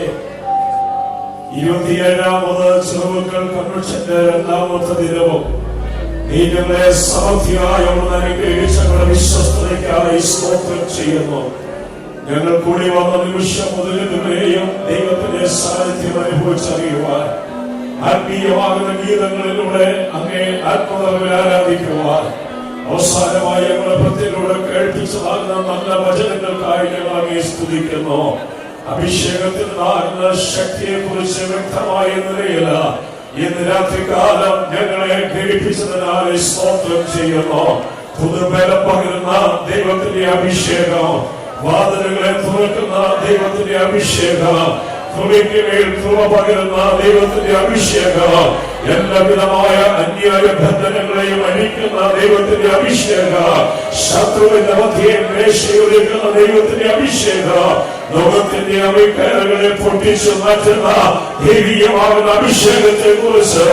27ാമത് ചെറുമക്കൾ കൺവെൻഷന്റെ 2ാമത്തെ ദിനവും നീ ഞങ്ങളെ സമൃദ്ധിയായി അനുഗ്രഹിച്ച ഞങ്ങളുടെ വിശ്വസ്തതയ്ക്കായി സ്തോത്രം ചെയ്യുന്നു. ഞങ്ങൾ കൂടി വന്ന നിമിഷം മുതൽ ഇതുവരെയും ദൈവത്തിന്റെ സാന്നിധ്യം അനുഭവിച്ചറിയുവാൻ, ആത്മീയമാകുന്ന ഗീതങ്ങളിലൂടെ അങ്ങേ ആത്മതലത്തിൽ ആരാധിക്കുവാൻ, അവസാനമായി ഞങ്ങളുടെ പ്രത്യങ്ങളോട് കേൾപ്പിച്ചതാകുന്ന നല്ല വചനങ്ങൾക്കായി ഞങ്ങൾ അങ്ങേ സ്തുതിക്കുന്നു. അഭിഷേകത്തിൽ നാകുന്ന ശക്തിയെ കുറിച്ച് വ്യക്തമായ നിലയില ഇന്ന് രാത്രികാലം ഞങ്ങളെ ഗ്രഹിപ്പിച്ചതിനാൽ സ്തോത്രം ചെയ്യുന്നു. പുതുബലം പകരുന്ന ദൈവത്തിന്റെ അഭിഷേകം, വാതിലുകളെ തുറക്കുന്ന ദൈവത്തിന്റെ അഭിഷേകം, കൃപയ്ക്ക് മേൽ കൃപ പകരുന്ന ദൈവത്തിന്റെ അഭിഷേകം, എല്ലാവിധമായ അന്യായ ബന്ധനങ്ങളെയും അഴിക്കുന്ന ദൈവത്തിന്റെ അഭിഷേകം, ശത്രുവിന്റെ മധ്യേ മേശയൊരുക്കുന്ന ദൈവത്തിന്റെ അഭിഷേകം, ലോകത്തിന്റെ അവികരങ്ങളെ പൊട്ടിച്ചു മാറ്റുന്ന ദൈവീയമാകുന്ന അഭിഷേകത്തെ കുറിച്ച്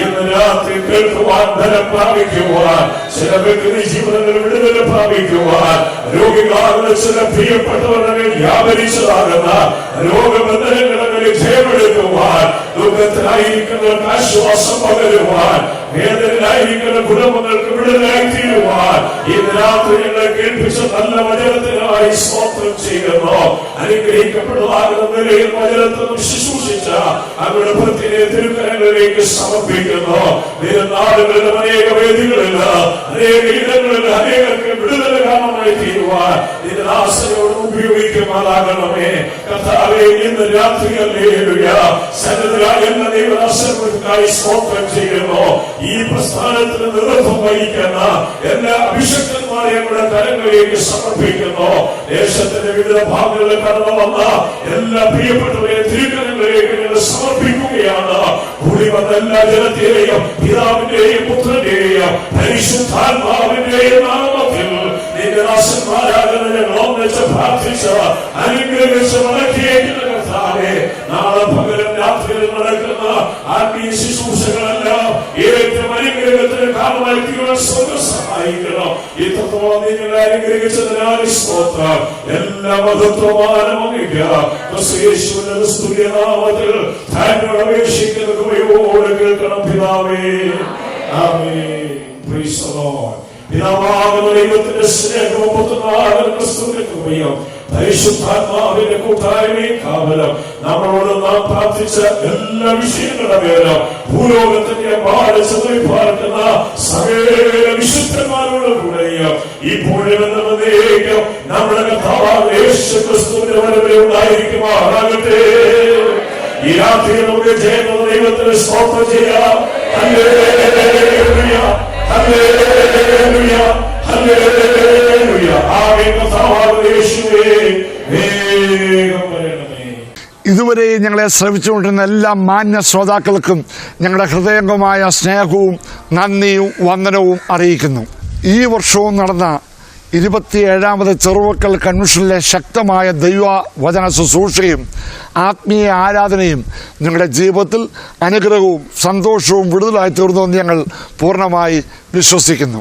ഇന്ന് രാത്രി കേൾക്കുവാൻ, ബലം പ്രാപിക്കുവാൻ, ചില വ്യക്തി ജീവിതങ്ങളിൽ വിടുതൽ പ്രാപിക്കുവാൻ, രോഗികളാകുന്ന ചില പ്രിയപ്പെട്ടവരുടെ വ്യാപരിച്ചതാകുന്ന രോഗബന്ധനങ്ങളിൽ ജയമെടുക്കുവാൻ, ദുഃഖത്തിലായിരിക്കുന്നവർക്ക് ആശ്വാസം പകരുവാൻ, വേദനയിലായിരിക്കുന്ന കുടുംബങ്ങൾക്ക് വിടുതലായി തീരുവാൻ ഇന്ന് രാത്രി ഞങ്ങളെ കേൾപ്പിച്ച നല്ല വചനത്തിനായി സ്തോത്രം ചെയ്യുന്നു. അനുഗ്രഹിക്കപ്പെട്ടതാകുന്ന നിലയിൽ വചനത്തിനും ശുശ്രൂഷിച്ച അവരുടെ ഭക്തിയെ തിരുക്കരങ്ങളിലേക്ക് സമർപ്പിക്കുന്നു. നാടുകളിലും അനേക വേദികളിൽ, അനേക ഇടങ്ങളിൽ അനേകർക്ക് വിടുതൽ കാരണമായി തീരുവാൻ ഇത് ദാസനോട് ഉപയോഗിക്കുമാറാകണമേ. കർത്താവേ, ഇന്ന് രാത്രി ഹല്ലേലൂയ സന്നിധിയിലായ എല്ലാ ദൈവദാസന്മാർക്കായി സ്തോത്രം ചെയ്യുന്നു. ഈ പ്രസ്ഥാനത്തിന് നേതൃത്വം വഹിക്കുന്ന എല്ലാ അഭിഷക്തന്മാരെ നമ്മുടെ കരങ്ങളിലേക്ക് സമർപ്പിക്കുന്നു. ദേശത്തിന്റെ വിവിധ ഭാഗങ്ങളിൽ കടന്നു വന്ന എല്ലാ പ്രിയപ്പെട്ടവരെ തിരുക്കരങ്ങളിലേക്ക് ഞങ്ങൾ സമർപ്പിക്കുകയാണ്. കൂടി വന്ന എല്ലാ ജനത്തെയും പിതാവിന്റെയും പുത്രന്റെയും പരിശുദ്ധാത്മാവിന്റെയും നാമത്തിൽ നിന്റെ ദാസന്മാരാകുന്ന ഞങ്ങൾ ഒന്നിച്ച് പ്രാർത്ഥിച്ച് അനുഗ്രഹിച്ച് മടക്കിയേക്കുന്ന കർത്താവേ, നാളെ പകരം രാത്രിയിൽ നടക്കുന്ന ആത്മീയ ശുശ്രൂഷകളെല്ലാം ഏറ്റവും അനുഗ്രഹത്തിന് കാരണമായി തീരുവാൻ സ്വർഗ്ഗം സഹായിക്കണം. ഇത്രത്തോളം നിങ്ങളെ അനുഗ്രഹിച്ചതിനാൽ സ്തോത്രം. എല്ലാ മഹത്വമാനം യേശുവിന്റെ സ്തുതിനാമത്തിൽ താങ്കൾ അപേക്ഷിക്കുന്ന കൃപയോടെ കേൾക്കണം പിതാവേ. ആമേൻ. Praise the Lord. പിതാവാകുന്ന ദൈവത്തിന്റെ സ്നേഹവും പുത്രനാകുന്ന ക്രിസ്തുവിന്റെ കൃപയും പരിശുദ്ധാത്മാവിന്റെ കൂട്ടായ്മയും കാവലും നമ്മളോട് നാം പ്രാർത്ഥിച്ച എല്ലാ വിഷയങ്ങളുടെ പേരും ഭൂലോകത്തിന്റെ പാടച്ചതിൽ പാർക്കുന്ന സകല വിശുദ്ധന്മാരോട് കൂടെയും ഇപ്പോഴും എന്നേക്കും നമ്മുടെ കർത്താവായ യേശു ക്രിസ്തുവിന്റെ വരവിൽ ഉണ്ടായിരിക്കുമാറാകട്ടെ. ഈ രാത്രി നമുക്ക് ജയമുള്ള ദൈവത്തിന് സ്തോത്രം ചെയ്യാം. ഹല്ലേലൂയ, ഹല്ലേലൂയ, ഹല്ലേലൂയ. ആമേൻ. കർത്താവായ യേശുവേ, വേഗം വരണമേ. ഇതുവരെ ഞങ്ങളെ ശ്രമിച്ചുകൊണ്ടിരുന്ന എല്ലാ മാന്യ ശ്രോതാക്കൾക്കും ഞങ്ങളുടെ ഹൃദയംഗമായ സ്നേഹവും നന്ദിയും വന്ദനവും അറിയിക്കുന്നു. ഈ വർഷവും നടന്ന 27ാമത് ചെറുവക്കൽ കൺവെൻഷനിലെ ശക്തമായ ദൈവ വചന ശുശ്രൂഷയും ആത്മീയ ആരാധനയും നിങ്ങളുടെ ജീവിതത്തിൽ അനുഗ്രഹവും സന്തോഷവും വിടുതലായി തീർന്നുവെന്ന് ഞങ്ങൾ പൂർണ്ണമായി വിശ്വസിക്കുന്നു.